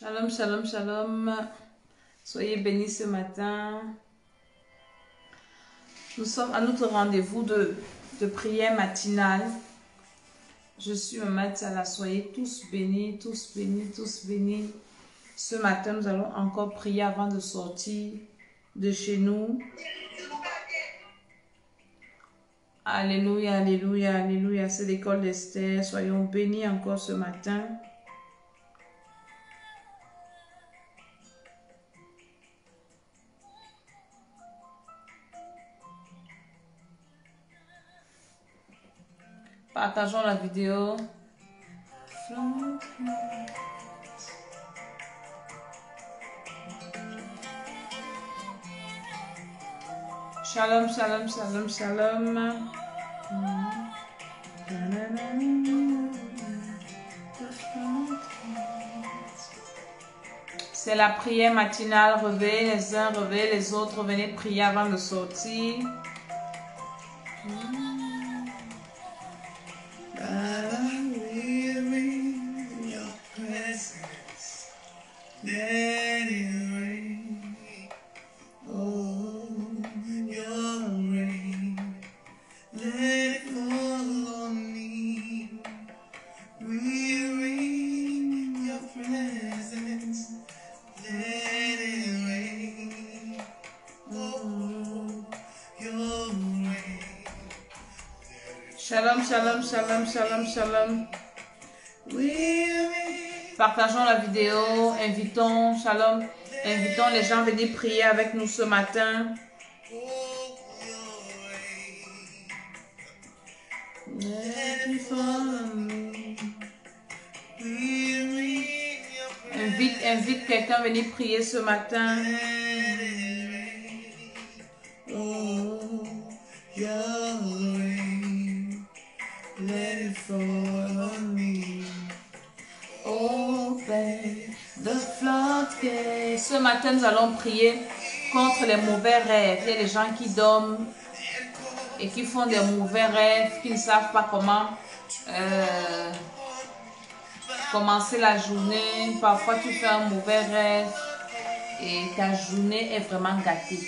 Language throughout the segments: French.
Shalom, shalom, shalom. Soyez bénis ce matin. Nous sommes à notre rendez-vous de prière matinale. Je suis Maman Tsala. Soyez tous bénis, tous bénis, tous bénis. Ce matin, nous allons encore prier avant de sortir de chez nous. Alléluia, alléluia, alléluia. C'est l'école d'Esther. Soyons bénis encore ce matin. Partageons la vidéo. Shalom, shalom, shalom, shalom. C'est la prière matinale. Réveillez les uns, réveillez les autres. Venez prier avant de sortir. Shalom, shalom, shalom, shalom, shalom. Partageons la vidéo, invitons, shalom, invitons les gens à venir prier avec nous ce matin. Invite quelqu'un à venir prier ce matin. Ce matin, nous allons prier contre les mauvais rêves. Il y a des gens qui dorment et qui font des mauvais rêves, qui ne savent pas comment commencer la journée. Parfois, tu fais un mauvais rêve et ta journée est vraiment gâtée.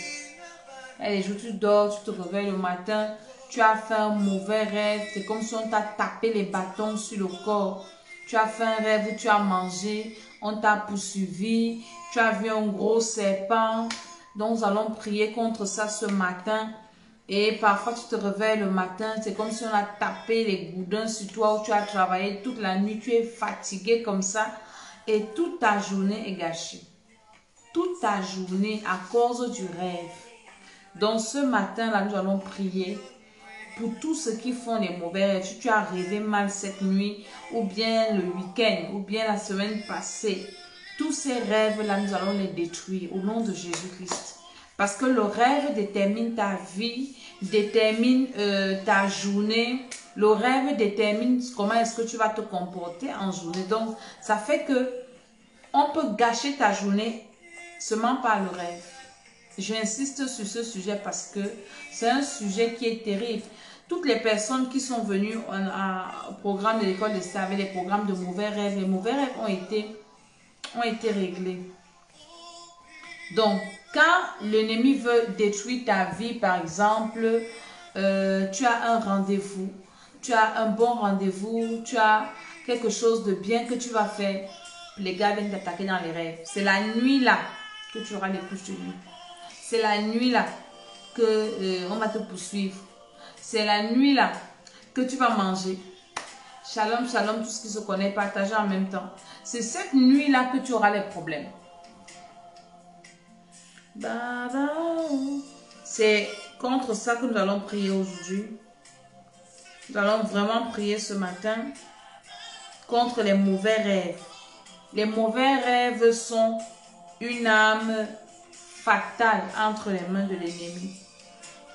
Il y a des jours, tu dors, tu te réveilles le matin, tu as fait un mauvais rêve. C'est comme si on t'a tapé les bâtons sur le corps. Tu as fait un rêve où tu as mangé, on t'a poursuivi, tu as vu un gros serpent. Donc, nous allons prier contre ça ce matin. Et parfois, tu te réveilles le matin, c'est comme si on a tapé les boudins sur toi, où tu as travaillé toute la nuit, tu es fatigué comme ça. Et toute ta journée est gâchée. Toute ta journée à cause du rêve. Donc, ce matin-là, nous allons prier pour tous ceux qui font les mauvais rêves. Si tu as rêvé mal cette nuit, ou bien le week-end, ou bien la semaine passée, tous ces rêves-là, nous allons les détruire au nom de Jésus-Christ. Parce que le rêve détermine ta vie, détermine ta journée. Le rêve détermine comment est-ce que tu vas te comporter en journée. Donc, ça fait que on peut gâcher ta journée seulement par le rêve. J'insiste sur ce sujet parce que c'est un sujet qui est terrible. Toutes les personnes qui sont venues au programme de l'école d'Esther avec les programmes de mauvais rêves, les mauvais rêves ont été réglés. Donc, quand l'ennemi veut détruire ta vie, par exemple, tu as un rendez-vous, tu as un bon rendez-vous, tu as quelque chose de bien que tu vas faire, les gars viennent t'attaquer dans les rêves. C'est la nuit là que tu auras les couches de nuit. C'est la nuit là que on va te poursuivre. C'est la nuit là que tu vas manger. Shalom, shalom, tout ce qui se connaît, partagez en même temps. C'est cette nuit là que tu auras les problèmes. C'est contre ça que nous allons prier aujourd'hui. Nous allons vraiment prier ce matin contre les mauvais rêves. Les mauvais rêves sont une âme fatale entre les mains de l'ennemi.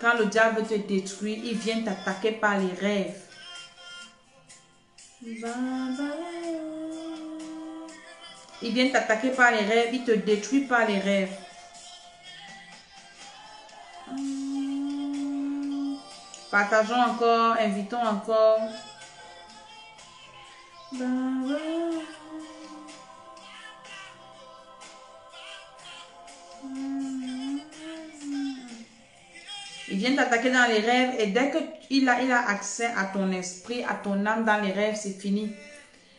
Quand le diable te détruit, il vient t'attaquer par les rêves. Il vient t'attaquer par les rêves, il te détruit par les rêves. Partageons encore, invitons encore. Il vient t'attaquer dans les rêves et dès qu'il a accès à ton esprit, à ton âme dans les rêves, c'est fini.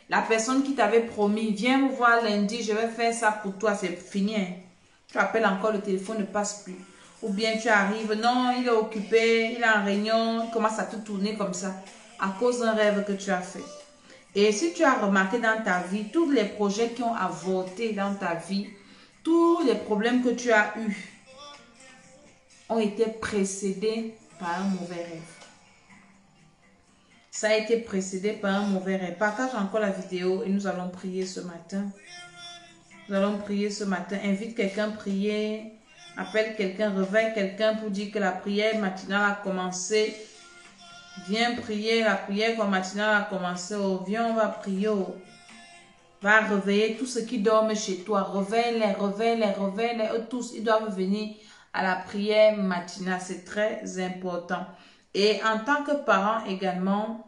La personne qui t'avait promis, viens me voir lundi, je vais faire ça pour toi, c'est fini. Hein. Tu appelles encore, le téléphone ne passe plus. Ou bien tu arrives, non, il est occupé, il est en réunion, il commence à te tourner comme ça, à cause d'un rêve que tu as fait. Et si tu as remarqué dans ta vie, tous les projets qui ont avorté dans ta vie, tous les problèmes que tu as eus, ont été précédés par un mauvais rêve. Ça a été précédé par un mauvais rêve. Partage encore la vidéo et nous allons prier ce matin. Nous allons prier ce matin. Invite quelqu'un à prier. Appelle quelqu'un, réveille quelqu'un pour dire que la prière matinale a commencé. Viens prier, la prière matinale a commencé. Oh, viens, on va prier. Oh. Va réveiller tous ceux qui dorment chez toi. Réveille-les, réveille-les, réveille-les. Eux tous, ils doivent venir à la prière matinale. C'est très important. Et en tant que parents également,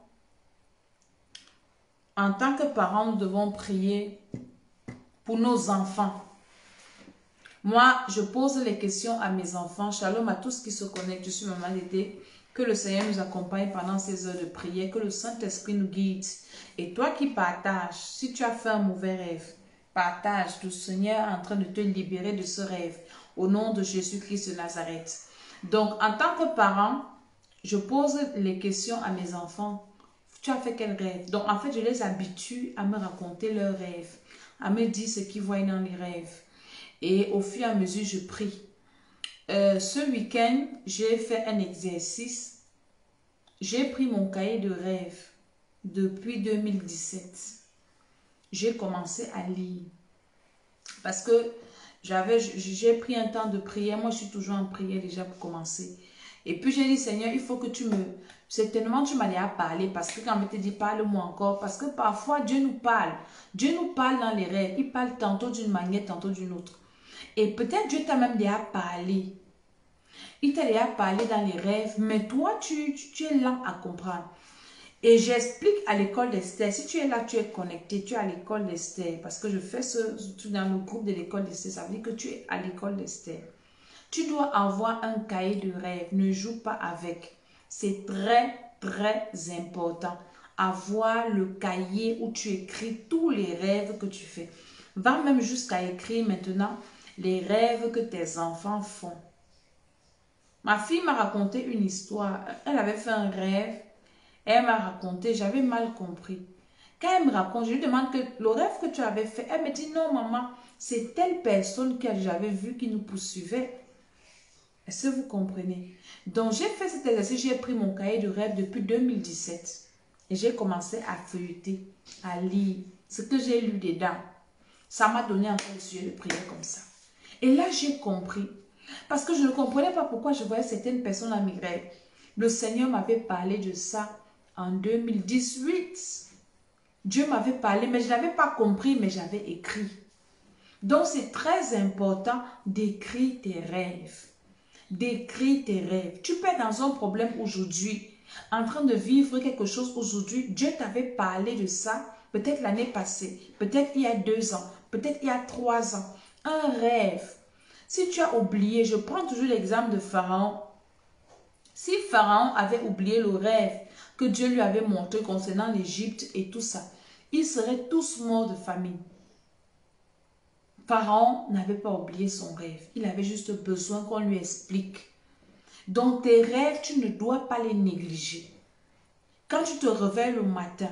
nous devons prier pour nos enfants. Moi, je pose les questions à mes enfants. Shalom à tous qui se connectent. Je suis maman d'été. Que le Seigneur nous accompagne pendant ces heures de prière. Que le Saint-Esprit nous guide. Et toi qui partages, si tu as fait un mauvais rêve, partage. Le Seigneur est en train de te libérer de ce rêve. Au nom de Jésus-Christ de Nazareth. Donc, en tant que parent, je pose les questions à mes enfants. Tu as fait quel rêve? Donc, en fait, je les habitue à me raconter leurs rêves, à me dire ce qu'ils voient dans les rêves. Et au fur et à mesure, je prie. Ce week-end, j'ai fait un exercice. J'ai pris mon cahier de rêve depuis 2017. J'ai commencé à lire. Parce que j'ai pris un temps de prière. Moi, je suis toujours en prière déjà pour commencer. Et puis, j'ai dit, Seigneur, il faut que tu me... Certainement, tu m'as déjà parlé parce que quand on te dit, parle-moi encore. Parce que parfois, Dieu nous parle. Dieu nous parle dans les rêves. Il parle tantôt d'une manière, tantôt d'une autre. Et peut-être Dieu t'a même déjà parlé. Il t'a déjà parlé dans les rêves. Mais toi, tu es lent à comprendre. Et j'explique à l'école d'Esther. Si tu es là, tu es connecté, tu es à l'école d'Esther. Parce que je fais ce dans le groupe de l'école d'Esther. Ça veut dire que tu es à l'école d'Esther. Tu dois avoir un cahier de rêve. Ne joue pas avec. C'est très, très important. Avoir le cahier où tu écris tous les rêves que tu fais. Va même jusqu'à écrire maintenant les rêves que tes enfants font. Ma fille m'a raconté une histoire. Elle avait fait un rêve. Elle m'a raconté. J'avais mal compris. Quand elle me raconte, je lui demande que le rêve que tu avais fait. Elle me dit non maman, c'est telle personne que j'avais vue qui nous poursuivait. Est-ce que vous comprenez? Donc, j'ai fait cet exercice, j'ai pris mon cahier de rêve depuis 2017 et j'ai commencé à feuilleter, à lire ce que j'ai lu dedans. Ça m'a donné encore le sujet de prière comme ça. Et là, j'ai compris. Parce que je ne comprenais pas pourquoi je voyais certaines personnes dans mes rêves. Le Seigneur m'avait parlé de ça en 2018. Dieu m'avait parlé, mais je n'avais pas compris, mais j'avais écrit. Donc, c'est très important d'écrire tes rêves. D'écrire tes rêves. Tu peux être dans un problème aujourd'hui, en train de vivre quelque chose aujourd'hui. Dieu t'avait parlé de ça, peut-être l'année passée, peut-être il y a 2 ans, peut-être il y a 3 ans. Un rêve. Si tu as oublié, je prends toujours l'exemple de Pharaon. Si Pharaon avait oublié le rêve que Dieu lui avait montré concernant l'Égypte et tout ça, ils seraient tous morts de famine. Pharaon n'avait pas oublié son rêve. Il avait juste besoin qu'on lui explique. Donc tes rêves, tu ne dois pas les négliger. Quand tu te réveilles le matin,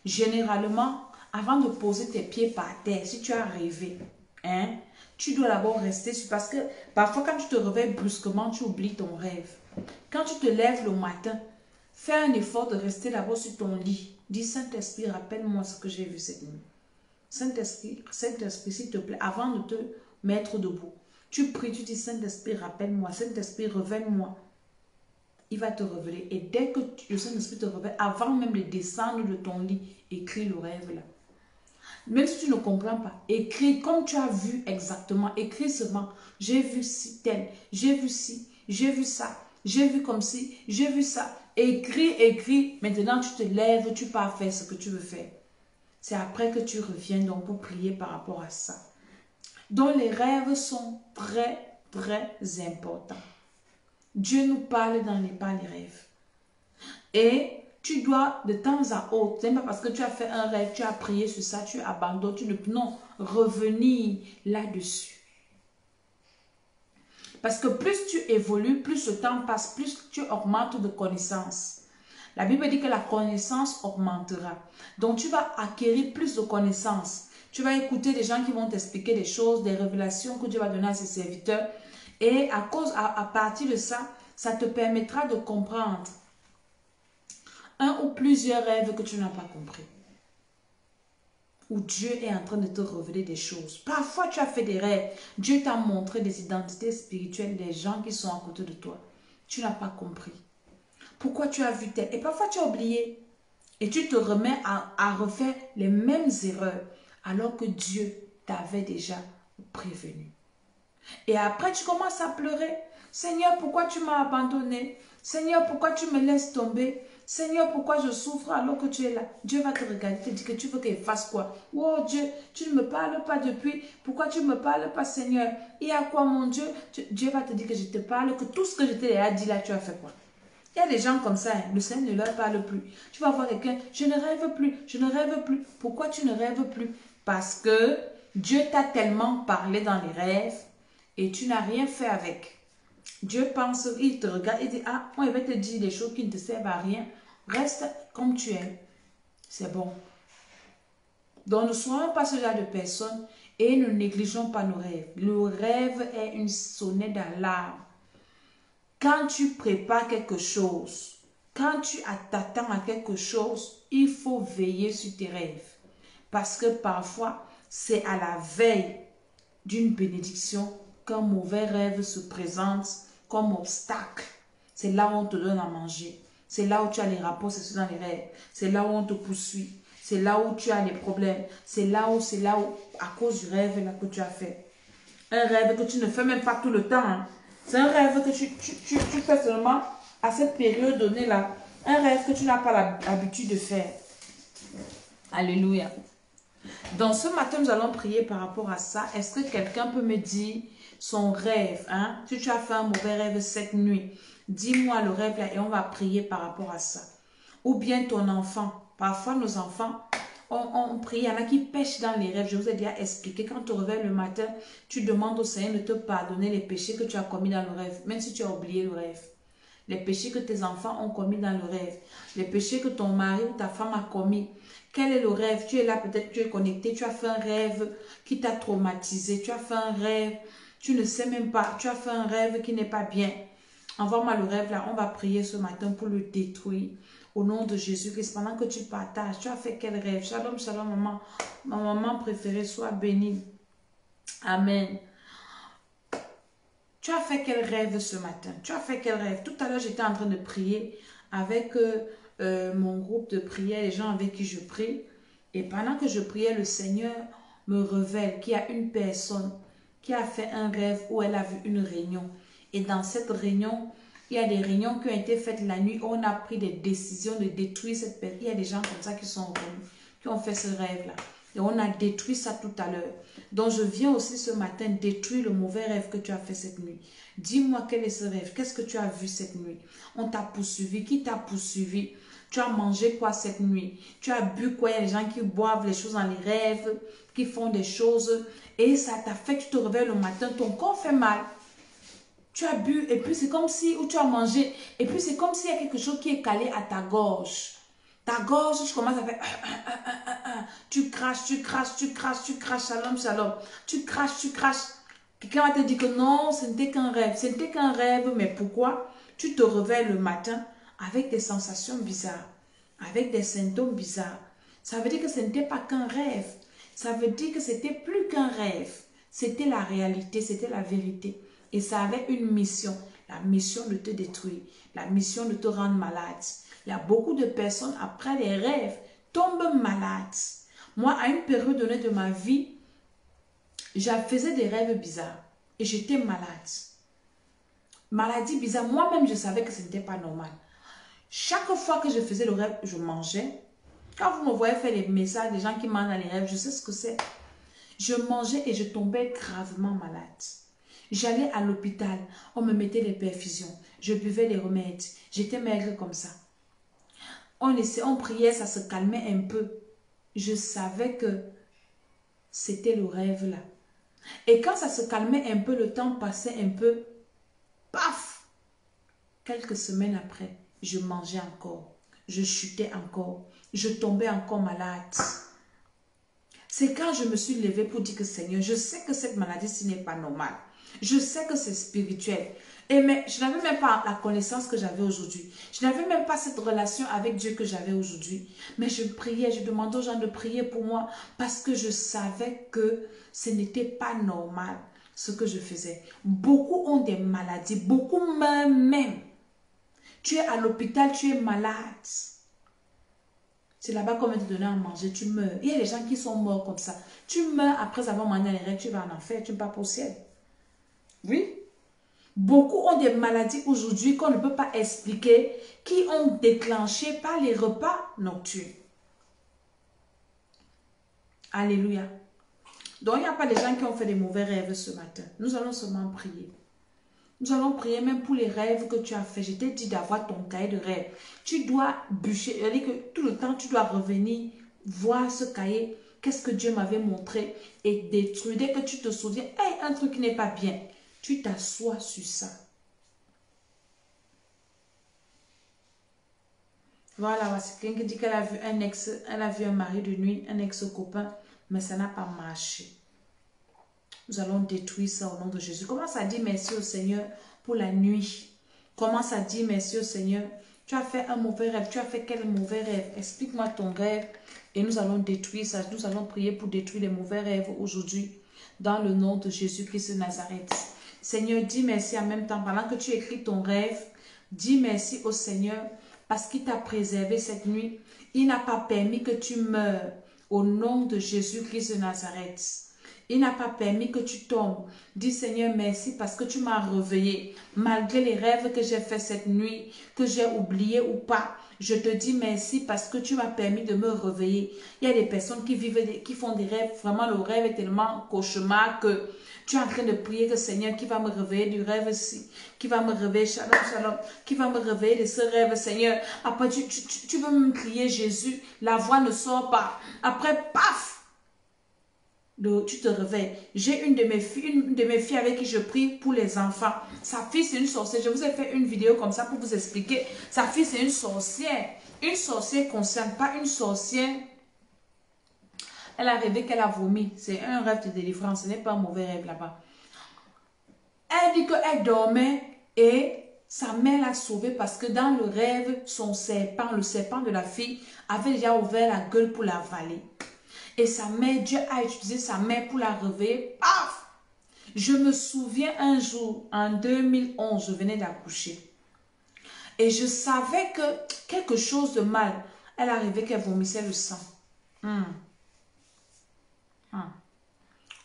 généralement, avant de poser tes pieds par terre, si tu as rêvé, tu dois d'abord rester sur... Parce que parfois, quand tu te réveilles brusquement, tu oublies ton rêve. Quand tu te lèves le matin, fais un effort de rester d'abord sur ton lit. Dis, Saint-Esprit, rappelle-moi ce que j'ai vu cette nuit. Saint-Esprit, s'il te plaît, avant de te mettre debout, tu pries, tu dis, Saint-Esprit, rappelle-moi, Saint-Esprit, révèle-moi. Il va te révéler. Et dès que le Saint-Esprit te révèle, avant même de descendre de ton lit, écris le rêve là. Même si tu ne comprends pas, écris comme tu as vu exactement. Écris seulement, j'ai vu ci, tel, j'ai vu ci, j'ai vu ça, j'ai vu comme ci, j'ai vu ça. Écris, écris. Maintenant, tu te lèves, tu pars faire ce que tu veux faire. C'est après que tu reviens donc pour prier par rapport à ça. Donc les rêves sont très, très importants. Dieu nous parle par les rêves. Et tu dois de temps à autre, ce n'est pas parce que tu as fait un rêve, tu as prié sur ça, tu abandonnes, non, revenir là-dessus. Parce que plus tu évolues, plus le temps passe, plus tu augmentes de connaissances. La Bible dit que la connaissance augmentera. Donc tu vas acquérir plus de connaissances. Tu vas écouter des gens qui vont t'expliquer des choses, des révélations que Dieu va donner à ses serviteurs. Et à partir de ça, ça te permettra de comprendre un ou plusieurs rêves que tu n'as pas compris. Où Dieu est en train de te révéler des choses. Parfois, tu as fait des rêves. Dieu t'a montré des identités spirituelles des gens qui sont à côté de toi. Tu n'as pas compris. Pourquoi tu as vu tel? Et parfois, tu as oublié. Et tu te remets à refaire les mêmes erreurs alors que Dieu t'avait déjà prévenu. Et après, tu commences à pleurer. Seigneur, pourquoi tu m'as abandonné? Seigneur, pourquoi tu me laisses tomber? Seigneur, pourquoi je souffre alors que tu es là? Dieu va te regarder, te dire que tu veux qu'il fasse quoi? Oh Dieu, tu ne me parles pas depuis. Pourquoi tu ne me parles pas, Seigneur? Et à quoi, mon Dieu? Dieu va te dire que je te parle, que tout ce que je t'ai dit là, tu as fait quoi? Il y a des gens comme ça, hein, le Seigneur ne leur parle plus. Tu vas voir quelqu'un, je ne rêve plus, je ne rêve plus. Pourquoi tu ne rêves plus? Parce que Dieu t'a tellement parlé dans les rêves et tu n'as rien fait avec. Dieu pense, il te regarde et dit, ah, moi, il va te dire des choses qui ne te servent à rien. Reste comme tu es. C'est bon. Donc, ne soyons pas ce genre de personnes et ne négligeons pas nos rêves. Le rêve est une sonnette d'alarme. Quand tu prépares quelque chose, quand tu t'attends à quelque chose, il faut veiller sur tes rêves. Parce que parfois, c'est à la veille d'une bénédiction qu'un mauvais rêve se présente comme obstacle. C'est là où on te donne à manger. C'est là où tu as les rapports sexuels dans les rêves. C'est là où on te poursuit. C'est là où tu as les problèmes. C'est là où, à cause du rêve là que tu as fait. Un rêve que tu ne fais même pas tout le temps. Hein. C'est un rêve que tu fais seulement à cette période donnée là. Un rêve que tu n'as pas l'habitude de faire. Alléluia. Donc ce matin, nous allons prier par rapport à ça. Est-ce que quelqu'un peut me dire son rêve? Hein? Si tu as fait un mauvais rêve cette nuit, dis-moi le rêve là et on va prier par rapport à ça. Ou bien ton enfant. Parfois nos enfants, on prie. Il y en a qui pêchent dans les rêves. Je vous ai déjà expliqué. Quand tu te réveilles le matin, tu demandes au Seigneur de te pardonner les péchés que tu as commis dans le rêve. Même si tu as oublié le rêve. Les péchés que tes enfants ont commis dans le rêve. Les péchés que ton mari ou ta femme a commis. Quel est le rêve? Tu es là, peut-être tu es connecté, tu as fait un rêve qui t'a traumatisé, tu as fait un rêve, tu ne sais même pas, tu as fait un rêve qui n'est pas bien. Envoie-moi le rêve là, on va prier ce matin pour le détruire. Au nom de Jésus-Christ, pendant que tu partages, tu as fait quel rêve? Shalom, shalom, maman. Ma maman préférée, sois bénie. Amen. Tu as fait quel rêve ce matin? Tu as fait quel rêve? Tout à l'heure, j'étais en train de prier avec mon groupe de prière, les gens avec qui je prie. Et pendant que je priais, le Seigneur me révèle qu'il y a une personne qui a fait un rêve où elle a vu une réunion. Et dans cette réunion, il y a des réunions qui ont été faites la nuit où on a pris des décisions de détruire cette personne. Il y a des gens comme ça qui sont venus, qui ont fait ce rêve-là. Et on a détruit ça tout à l'heure. Donc je viens aussi ce matin détruire le mauvais rêve que tu as fait cette nuit. Dis-moi quel est ce rêve. Qu'est-ce que tu as vu cette nuit? On t'a poursuivi. Qui t'a poursuivi? Tu as mangé quoi cette nuit? Tu as bu quoi? Il y a des gens qui boivent les choses dans les rêves, qui font des choses. Et ça t'a fait, tu te réveilles le matin, ton corps fait mal. Tu as bu et puis c'est comme si, ou tu as mangé, et puis c'est comme s'il y a quelque chose qui est calé à ta gorge. Ta gorge, tu commences à faire... Tu craches, tu craches, tu craches, tu craches, shalom, shalom. Tu craches, tu craches. Quelqu'un va te dire que non, ce n'était qu'un rêve. Ce n'était qu'un rêve, mais pourquoi? Tu te réveilles le matin avec des sensations bizarres, avec des symptômes bizarres. Ça veut dire que ce n'était pas qu'un rêve. Ça veut dire que c'était plus qu'un rêve. C'était la réalité, c'était la vérité. Et ça avait une mission, la mission de te détruire, la mission de te rendre malade. Il y a beaucoup de personnes, après les rêves, tombent malades. Moi, à une période donnée de ma vie, je faisais des rêves bizarres et j'étais malade. Maladie bizarre, moi-même, je savais que ce n'était pas normal. Chaque fois que je faisais le rêve, je mangeais. Quand vous me voyez faire les messages des gens qui mangent dans les rêves, je sais ce que c'est. Je mangeais et je tombais gravement malade. J'allais à l'hôpital, on me mettait les perfusions, je buvais les remèdes, j'étais maigre comme ça. On priait, ça se calmait un peu. Je savais que c'était le rêve là. Et quand ça se calmait un peu, le temps passait un peu, paf! Quelques semaines après, je mangeais encore, je chutais encore, je tombais encore malade. C'est quand je me suis levée pour dire que Seigneur, je sais que cette maladie-ci n'est pas normale. Je sais que c'est spirituel. Mais je n'avais même pas la connaissance que j'avais aujourd'hui. Je n'avais même pas cette relation avec Dieu que j'avais aujourd'hui. Mais je priais, je demandais aux gens de prier pour moi parce que je savais que ce n'était pas normal ce que je faisais. Beaucoup ont des maladies, beaucoup meurent même. Tu es à l'hôpital, tu es malade. C'est là-bas qu'on va te donner à manger, tu meurs. Il y a des gens qui sont morts comme ça. Tu meurs après avoir mangé les rêves, tu vas en enfer, tu ne vas pas au ciel. Oui. Beaucoup ont des maladies aujourd'hui qu'on ne peut pas expliquer, qui ont déclenché par les repas nocturnes. Alléluia. Donc, il n'y a pas des gens qui ont fait des mauvais rêves ce matin. Nous allons seulement prier. Nous allons prier même pour les rêves que tu as fait. Je t'ai dit d'avoir ton cahier de rêve. Tu dois bûcher. C'est-à-dire que tout le temps, tu dois revenir voir ce cahier. Qu'est-ce que Dieu m'avait montré et détruire. Dès que tu te souviens, hey, un truc qui n'est pas bien, tu t'assois sur ça. Voilà, c'est quelqu'un qui dit qu'elle a vu elle a vu un mari de nuit, un ex-copain, mais ça n'a pas marché. Nous allons détruire ça au nom de Jésus. Commence à dire merci au Seigneur pour la nuit. Commence à dire merci au Seigneur. Tu as fait un mauvais rêve. Tu as fait quel mauvais rêve? Explique-moi ton rêve et nous allons détruire ça. Nous allons prier pour détruire les mauvais rêves aujourd'hui dans le nom de Jésus-Christ de Nazareth. Seigneur, dis merci en même temps. Pendant que tu écris ton rêve, dis merci au Seigneur parce qu'il t'a préservé cette nuit. Il n'a pas permis que tu meures au nom de Jésus-Christ de Nazareth. Il n'a pas permis que tu tombes. Dis Seigneur merci parce que tu m'as réveillé. Malgré les rêves que j'ai fait cette nuit, que j'ai oublié ou pas, je te dis merci parce que tu m'as permis de me réveiller. Il y a des personnes qui font des rêves. Vraiment, le rêve est tellement cauchemar que tu es en train de prier que Seigneur qui va me réveiller du rêve-ci, qui va me réveiller, shalom, shalom, qui va me réveiller de ce rêve, Seigneur. Après, tu veux me crier Jésus, la voix ne sort pas. Après, paf! Tu te réveilles. J'ai une de mes filles avec qui je prie pour les enfants. Sa fille, c'est une sorcière. Je vous ai fait une vidéo comme ça pour vous expliquer. Sa fille, c'est une sorcière. Une sorcière consciente, pas une sorcière. Elle a rêvé qu'elle a vomi. C'est un rêve de délivrance. Ce n'est pas un mauvais rêve là-bas. Elle dit qu'elle dormait et sa mère l'a sauvée parce que dans le rêve, son serpent, le serpent de la fille, avait déjà ouvert la gueule pour l'avaler. Et sa mère, Dieu a utilisé sa mère pour la réveiller. Paf! Je me souviens un jour, en 2011, je venais d'accoucher. Et je savais que quelque chose de mal, elle a rêvé qu'elle vomissait le sang.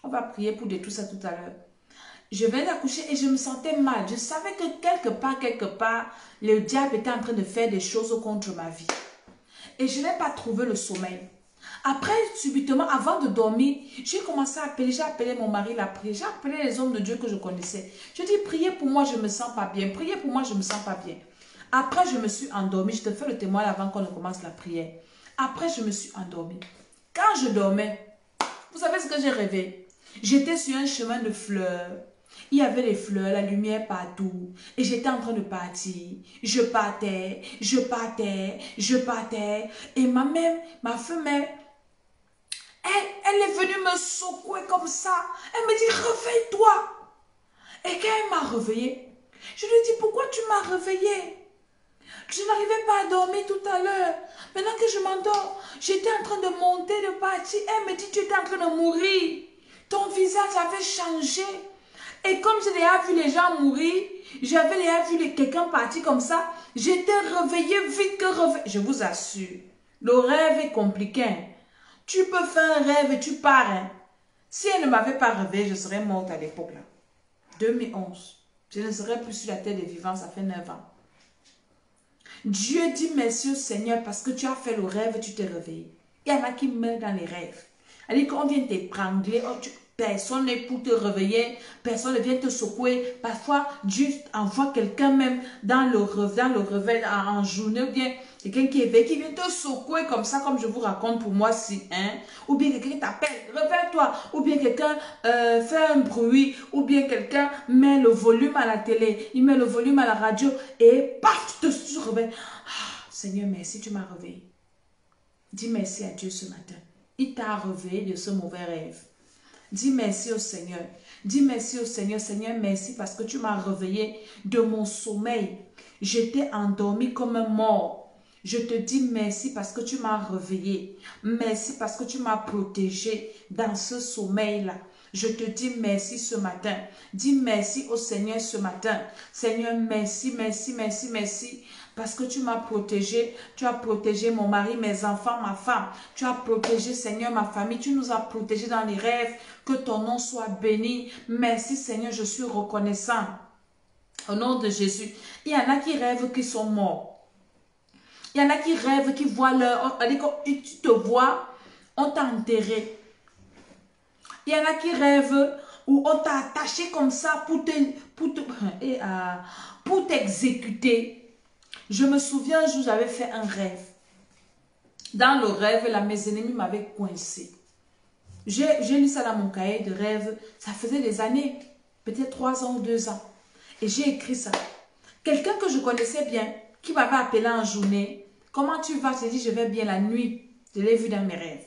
On va prier pour détruire ça tout à l'heure. Je venais d'accoucher et je me sentais mal. Je savais que quelque part, le diable était en train de faire des choses contre ma vie. Et je n'ai pas trouvé le sommeil. Après, subitement, avant de dormir, j'ai commencé à appeler, j'ai appelé mon mari, la prière, j'ai appelé les hommes de Dieu que je connaissais. Je dis, priez pour moi, je ne me sens pas bien. Priez pour moi, je ne me sens pas bien. Après, je me suis endormie. Je te fais le témoignage avant qu'on ne commence la prière. Après, je me suis endormie. Quand je dormais, vous savez ce que j'ai rêvé? J'étais sur un chemin de fleurs. Il y avait les fleurs, la lumière partout. Et j'étais en train de partir. Je partais, je partais, je partais. Et ma femelle, elle est venue me secouer comme ça. Elle me dit, réveille-toi. Et quand elle m'a réveillée, je lui dis, pourquoi tu m'as réveillée? Je n'arrivais pas à dormir tout à l'heure. Maintenant que je m'endors, j'étais en train de monter, de partir. Elle me dit, tu étais en train de mourir. Ton visage avait changé. Et comme j'ai déjà vu les gens mourir, j'avais déjà vu quelqu'un partir comme ça, j'étais réveillée vite que réveillée. Je vous assure, le rêve est compliqué. Tu peux faire un rêve et tu pars. Hein. Si elle ne m'avait pas réveillée, je serais morte à l'époque là. 2011. Je ne serais plus sur la terre des vivants, ça fait 9 ans. Dieu dit merci au Seigneur parce que tu as fait le rêve et tu t'es réveillé. Il y en a qui meurent dans les rêves. Elle dit qu'on vient t'étrangler, personne n'est pour te réveiller, personne ne vient te secouer. Parfois, Dieu envoie quelqu'un même dans le réveil en journée, ou bien quelqu'un qui est éveillé, qui vient te secouer comme ça, comme je vous raconte pour moi si, hein. Ou bien quelqu'un t'appelle, réveille-toi, ou bien quelqu'un fait un bruit, ou bien quelqu'un met le volume à la télé, il met le volume à la radio, et paf, tu te réveilles. Ah, Seigneur, merci, tu m'as réveillé. Dis merci à Dieu ce matin. Il t'a réveillé de ce mauvais rêve. Dis merci au Seigneur. Dis merci au Seigneur. Seigneur, merci parce que tu m'as réveillé de mon sommeil. J'étais endormi comme un mort. Je te dis merci parce que tu m'as réveillé. Merci parce que tu m'as protégé dans ce sommeil-là. Je te dis merci ce matin. Dis merci au Seigneur ce matin. Seigneur, merci, merci, merci, merci. Parce que tu m'as protégé, tu as protégé mon mari, mes enfants, ma femme. Tu as protégé, Seigneur, ma famille. Tu nous as protégés dans les rêves. Que ton nom soit béni. Merci, Seigneur, je suis reconnaissant. Au nom de Jésus. Il y en a qui rêvent qui sont morts. Il y en a qui rêvent, qui voient leur... Tu te vois, on t'a enterré. Il y en a qui rêvent où on t'a attaché comme ça pour t'exécuter. Je me souviens un jour, j'avais fait un rêve. Dans le rêve, là, mes ennemis m'avaient coincé. J'ai lu ça dans mon cahier de rêve. Ça faisait des années, peut-être 3 ans ou 2 ans. Et j'ai écrit ça. Quelqu'un que je connaissais bien, qui m'avait appelé en journée. Comment tu vas? J'ai dit, je vais bien la nuit. Je l'ai vu dans mes rêves.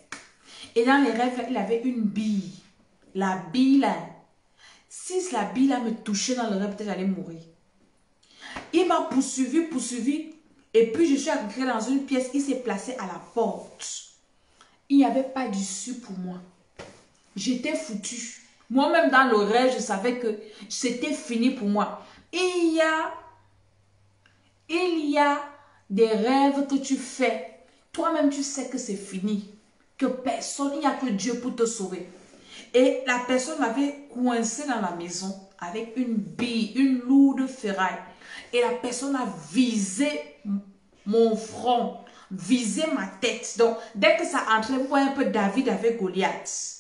Et dans les rêves, là, il avait une bille. La bille, là. Si la bille, là, me touchait dans le rêve, peut-être j'allais mourir. Il m'a poursuivi. Et puis, je suis arrivée dans une pièce. Il s'est placé à la porte. Il n'y avait pas d'issue pour moi. J'étais foutue. Moi-même, dans le rêve, je savais que c'était fini pour moi. Il y a des rêves que tu fais. Toi-même, tu sais que c'est fini. Que personne, il n'y a que Dieu pour te sauver. Et la personne m'avait coincé dans la maison avec une bille, une lourde ferraille. Et la personne a visé mon front, visé ma tête. Donc, dès que ça entrait, vous voyez un peu David avec Goliath.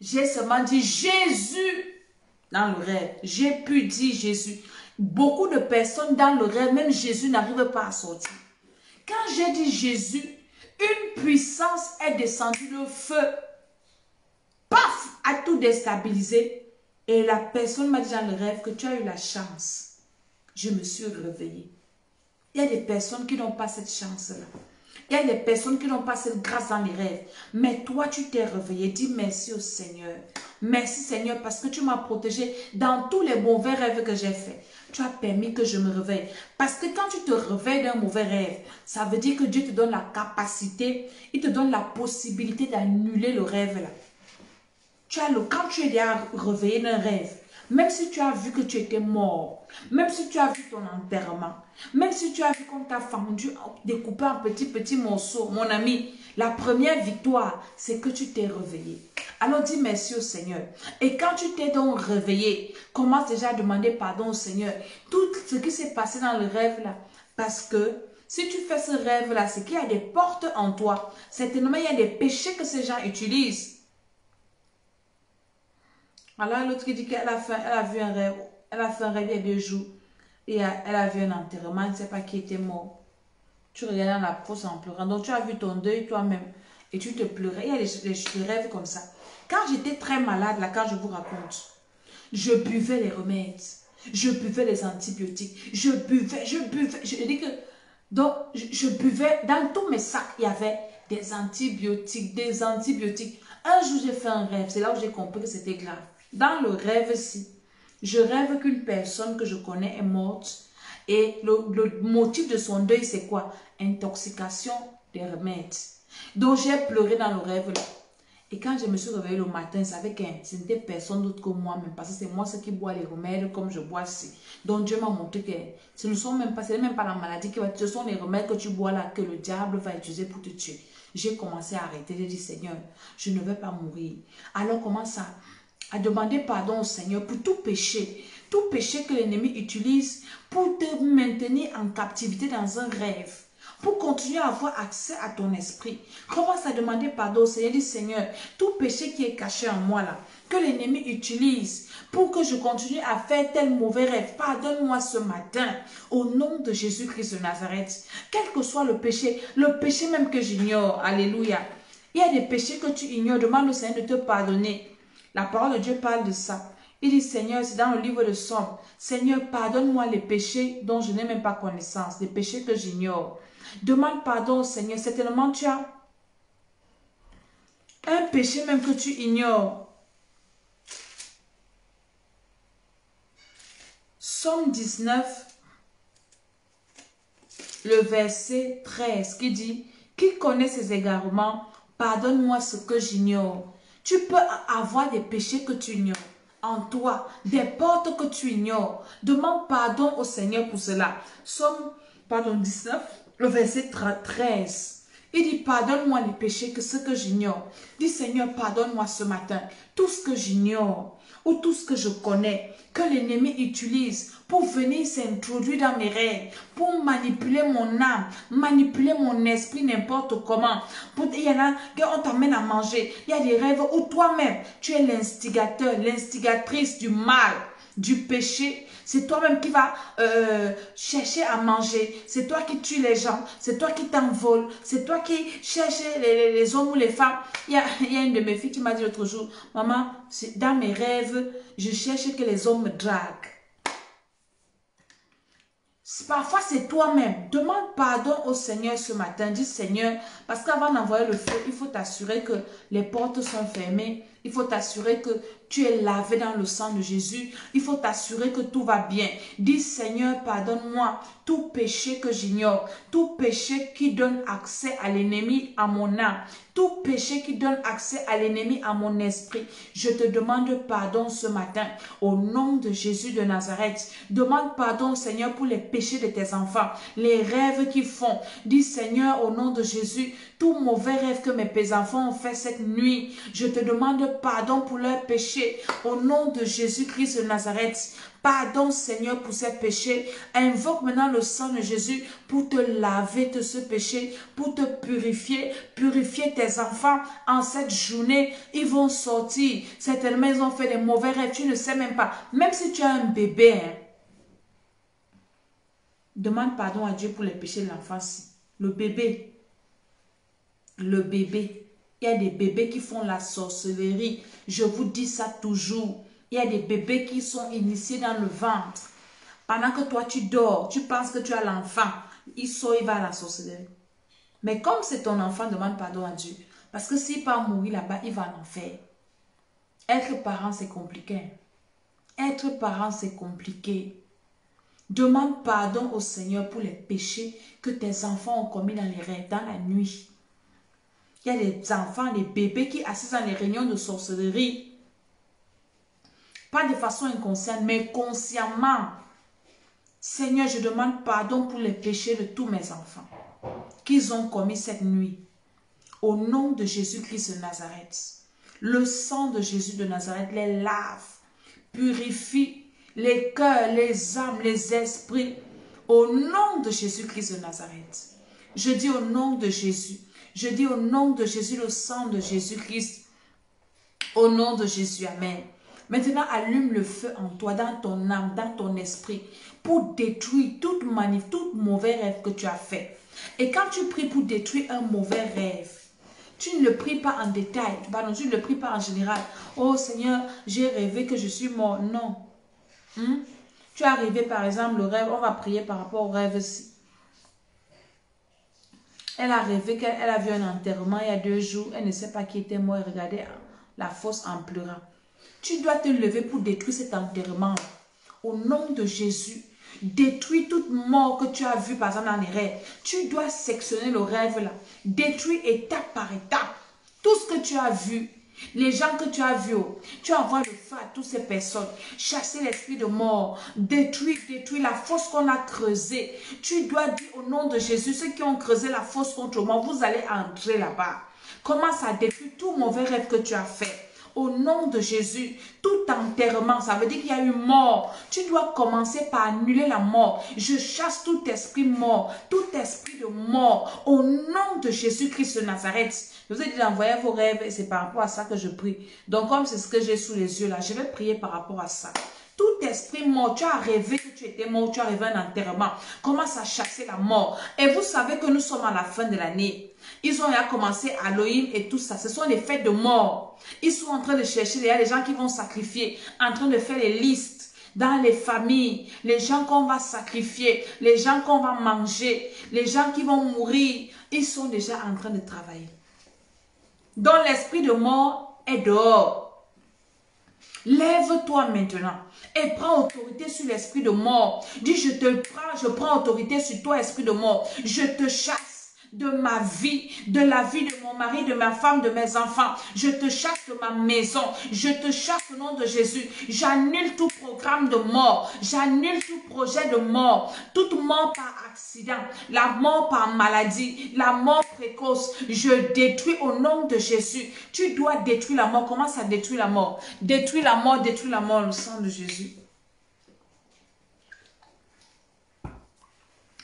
J'ai seulement dit Jésus dans le rêve. J'ai pu dire Jésus. Beaucoup de personnes dans le rêve, même Jésus n'arrive pas à sortir. Quand j'ai dit Jésus, une puissance est descendue de feu. Paf, a tout déstabilisé. Et la personne m'a dit dans le rêve que tu as eu la chance. Je me suis réveillée. Il y a des personnes qui n'ont pas cette chance-là. Il y a des personnes qui n'ont pas cette grâce dans les rêves. Mais toi, tu t'es réveillé. Dis merci au Seigneur. Merci Seigneur parce que tu m'as protégé dans tous les mauvais rêves que j'ai faits. Tu as permis que je me réveille. Parce que quand tu te réveilles d'un mauvais rêve, ça veut dire que Dieu te donne la capacité, il te donne la possibilité d'annuler le rêve là. Quand tu es déjà réveillé d'un rêve, même si tu as vu que tu étais mort, même si tu as vu ton enterrement, même si tu as vu qu'on t'a fendu, découpé en petits morceaux, mon ami, la première victoire, c'est que tu t'es réveillé. Alors dis merci au Seigneur. Et quand tu t'es donc réveillé, commence déjà à demander pardon au Seigneur. Tout ce qui s'est passé dans le rêve là, parce que si tu fais ce rêve là, c'est qu'il y a des portes en toi. Certainement, il y a des péchés que ces gens utilisent. Alors l'autre qui dit qu'elle a vu un rêve, elle a fait un rêve il y a 2 jours, et elle a vu un enterrement, elle ne sait pas qui était mort. Tu regardes dans la fosse en pleurant, donc tu as vu ton deuil toi-même, et tu te pleurais. Il y a des rêves comme ça. Quand j'étais très malade, là, quand je vous raconte, je buvais les remèdes, je buvais les antibiotiques, je buvais, je dis que, donc je buvais, dans tous mes sacs, il y avait des antibiotiques. Un jour, j'ai fait un rêve, c'est là où j'ai compris que c'était grave. Dans le rêve-ci, je rêve qu'une personne que je connais est morte et le motif de son deuil, c'est quoi? Intoxication des remèdes. Donc, j'ai pleuré dans le rêve là. Et quand je me suis réveillée le matin, ce n'était personne d'autre que moi-même parce que c'est moi qui bois les remèdes comme je bois ici. Donc, Dieu m'a montré que ce ne sont même pas, c'est même pas la maladie qui va, ce sont les remèdes que tu bois là que le diable va utiliser pour te tuer. J'ai commencé à arrêter, j'ai dit Seigneur, je ne vais pas mourir. Alors, commence à demander pardon au Seigneur pour tout péché que l'ennemi utilise pour te maintenir en captivité dans un rêve, pour continuer à avoir accès à ton esprit. Commence à demander pardon au Seigneur. Dis Seigneur, tout péché qui est caché en moi là, que l'ennemi utilise pour que je continue à faire tel mauvais rêve, pardonne-moi ce matin, au nom de Jésus-Christ de Nazareth. Quel que soit le péché même que j'ignore, alléluia. Il y a des péchés que tu ignores, demande au Seigneur de te pardonner. La parole de Dieu parle de ça. Il dit, Seigneur, c'est dans le livre de Somme, Seigneur, pardonne-moi les péchés dont je n'ai même pas connaissance, les péchés que j'ignore. Demande pardon au Seigneur. Certainement, tu as un péché même que tu ignores. Somme 19, le verset 13, qui dit, qui connaît ses égarements, pardonne-moi ce que j'ignore. Tu peux avoir des péchés que tu ignores en toi, des portes que tu ignores. Demande pardon au Seigneur pour cela. Somme 19, le verset 13. Il dit, pardonne-moi les péchés, que ce que j'ignore. Dis, Seigneur, pardonne-moi ce matin tout ce que j'ignore ou tout ce que je connais, que l'ennemi utilise pour venir s'introduire dans mes rêves, pour manipuler mon âme, manipuler mon esprit n'importe comment. Il y en a qui on t'amène à manger. Il y a des rêves où toi-même, tu es l'instigateur, l'instigatrice du mal, du péché. C'est toi-même qui vas chercher à manger. C'est toi qui tues les gens. C'est toi qui t'envoles. C'est toi qui cherches les hommes ou les femmes. Il y a une de mes filles qui m'a dit l'autre jour, maman, dans mes rêves, je cherche que les hommes me draguent. Parfois, c'est toi-même. Demande pardon au Seigneur ce matin. Dis, Seigneur, parce qu'avant d'envoyer le feu, il faut t'assurer que les portes sont fermées. Il faut t'assurer que tu es lavé dans le sang de Jésus. Il faut t'assurer que tout va bien. Dis, Seigneur, pardonne-moi tout péché que j'ignore. Tout péché qui donne accès à l'ennemi, à mon âme. Tout péché qui donne accès à l'ennemi, à mon esprit. Je te demande pardon ce matin. Au nom de Jésus de Nazareth. Demande pardon au Seigneur pour les péchés de tes enfants. Les rêves qu'ils font. Dis, Seigneur, au nom de Jésus, tout mauvais rêve que mes enfants ont fait cette nuit, je te demande pardon pour leurs péchés. Au nom de Jésus-Christ de Nazareth. Pardon, Seigneur, pour ces péchés. Invoque maintenant le sang de Jésus pour te laver de ce péché, pour te purifier, purifier tes enfants. En cette journée, ils vont sortir. Certainement, ils ont fait des mauvais rêves. Tu ne sais même pas. Même si tu as un bébé, hein, demande pardon à Dieu pour les péchés de l'enfance. Le bébé. Le bébé. Il y a des bébés qui font la sorcellerie. Je vous dis ça toujours. Il y a des bébés qui sont initiés dans le ventre. Pendant que toi, tu dors, tu penses que tu as l'enfant. Il sort, il va à la sorcellerie. Mais comme c'est ton enfant, demande pardon à Dieu. Parce que s'il part mourir là-bas, il va en enfer. Être parent, c'est compliqué. Être parent, c'est compliqué. Demande pardon au Seigneur pour les péchés que tes enfants ont commis dans les rêves, dans la nuit. Il y a des enfants, des bébés qui assistent dans les réunions de sorcellerie. Pas de façon inconsciente, mais consciemment. Seigneur, je demande pardon pour les péchés de tous mes enfants qu'ils ont commis cette nuit. Au nom de Jésus-Christ de Nazareth. Le sang de Jésus de Nazareth les lave, purifie les cœurs, les âmes, les esprits. Au nom de Jésus-Christ de Nazareth. Je dis au nom de Jésus. Je dis au nom de Jésus, le sang de Jésus-Christ. Au nom de Jésus, amen. Maintenant, allume le feu en toi, dans ton âme, dans ton esprit, pour détruire toute mauvais rêve que tu as fait. Et quand tu pries pour détruire un mauvais rêve, tu ne le pries pas en détail, pardon, tu ne le pries pas en général. Oh Seigneur, j'ai rêvé que je suis mort. Non. Tu as rêvé par exemple le rêve, on va prier par rapport au rêve-ci. Elle a rêvé qu'elle a vu un enterrement il y a 2 jours. Elle ne sait pas qui était mort et regardait la fosse en pleurant. Tu dois te lever pour détruire cet enterrement. Au nom de Jésus, détruis toute mort que tu as vue par exemple dans les rêves. Tu dois sectionner le rêve là. Détruis étape par étape. Tout ce que tu as vu. Les gens que tu as vus, tu envoies le feu à toutes ces personnes. Chasser l'esprit de mort. Détruire la fosse qu'on a creusée. Tu dois dire au nom de Jésus, ceux qui ont creusé la fosse contre moi, vous allez entrer là-bas. Commence à détruire tout mauvais rêve que tu as fait. Au nom de Jésus, tout enterrement, ça veut dire qu'il y a eu mort. Tu dois commencer par annuler la mort. Je chasse tout esprit mort, tout esprit de mort. Au nom de Jésus-Christ de Nazareth. Je vous ai dit d'envoyer vos rêves et c'est par rapport à ça que je prie. Donc comme c'est ce que j'ai sous les yeux là, je vais prier par rapport à ça. Tout esprit mort, tu as rêvé que tu étais mort, tu as rêvé un enterrement. Commence à chasser la mort. Et vous savez que nous sommes à la fin de l'année. Ils ont commencé Halloween et tout ça. Ce sont les fêtes de mort. Ils sont en train de chercher, il y a des gens qui vont sacrifier, en train de faire les listes dans les familles, les gens qu'on va sacrifier, les gens qu'on va manger, les gens qui vont mourir. Ils sont déjà en train de travailler. Donc l'esprit de mort est dehors. Lève-toi maintenant et prends autorité sur l'esprit de mort. Dis, je prends autorité sur toi, esprit de mort. Je te chasse de ma vie, de la vie de mon mari, de ma femme, de mes enfants. Je te chasse de ma maison. Je te chasse au nom de Jésus. J'annule tout programme de mort. J'annule tout projet de mort. Toute mort par accident, la mort par maladie, la mort précoce. Je détruis au nom de Jésus. Tu dois détruire la mort. Commence à détruire la mort. Détruis la mort, le sang de Jésus.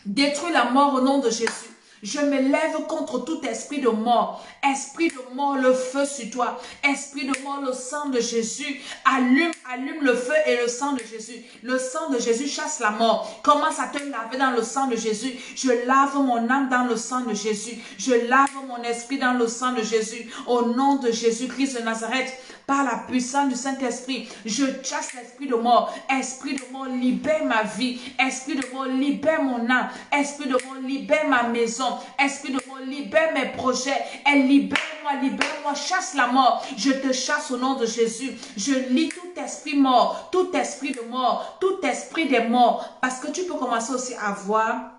Détruis la mort au nom de Jésus. Je me lève contre tout esprit de mort. Esprit de mort, le feu sur toi. Esprit de mort, le sang de Jésus. Allume le feu et le sang de Jésus. Le sang de Jésus chasse la mort. Commence à te laver dans le sang de Jésus. Je lave mon âme dans le sang de Jésus. Je lave mon esprit dans le sang de Jésus. Au nom de Jésus-Christ de Nazareth. Par la puissance du Saint-Esprit, je chasse l'esprit de mort. Esprit de mort, libère ma vie. Esprit de mort, libère mon âme. Esprit de mort, libère ma maison. Esprit de mort, libère mes projets. Et libère-moi, chasse la mort. Je te chasse au nom de Jésus. Je lis tout esprit mort, tout esprit de mort, tout esprit des morts. Parce que tu peux commencer aussi à voir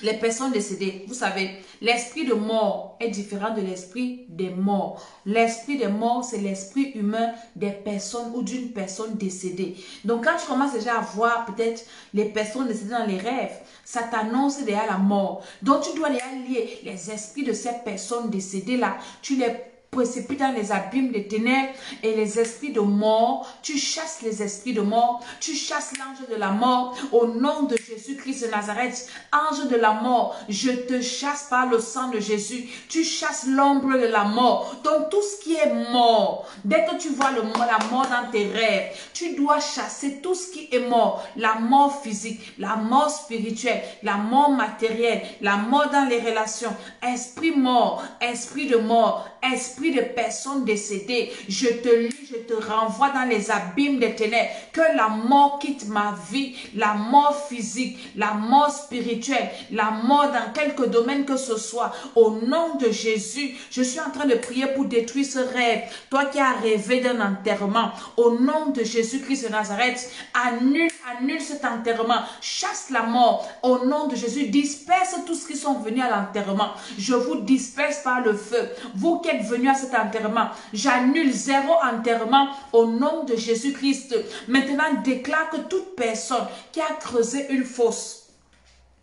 les personnes décédées. Vous savez, l'esprit de mort est différent de l'esprit des morts. L'esprit des morts, c'est l'esprit humain des personnes ou d'une personne décédée. Donc, quand tu commences déjà à voir peut-être les personnes décédées dans les rêves, ça t'annonce déjà la mort. Donc, tu dois déjà lier les esprits de ces personnes décédées-là. Tu les précipite dans les abîmes des ténèbres et les esprits de mort. Tu chasses les esprits de mort. Tu chasses l'ange de la mort. Au nom de Jésus-Christ de Nazareth, ange de la mort, je te chasse par le sang de Jésus. Tu chasses l'ombre de la mort. Donc tout ce qui est mort, dès que tu vois la mort dans tes rêves, tu dois chasser tout ce qui est mort. La mort physique, la mort spirituelle, la mort matérielle, la mort dans les relations. Esprit mort, esprit de mort, esprit de personnes décédées, je te lis, je te renvoie dans les abîmes des ténèbres. Que la mort quitte ma vie, la mort physique, la mort spirituelle, la mort dans quelque domaine que ce soit. Au nom de Jésus, je suis en train de prier pour détruire ce rêve. Toi qui as rêvé d'un enterrement, au nom de Jésus-Christ de Nazareth, annule cet enterrement. Chasse la mort. Au nom de Jésus, disperse tous ceux qui sont venus à l'enterrement. Je vous disperse par le feu. Vous qui êtes venus à cet enterrement, j'annule 0 enterrement au nom de Jésus-Christ. Maintenant, déclare que toute personne qui a creusé une fosse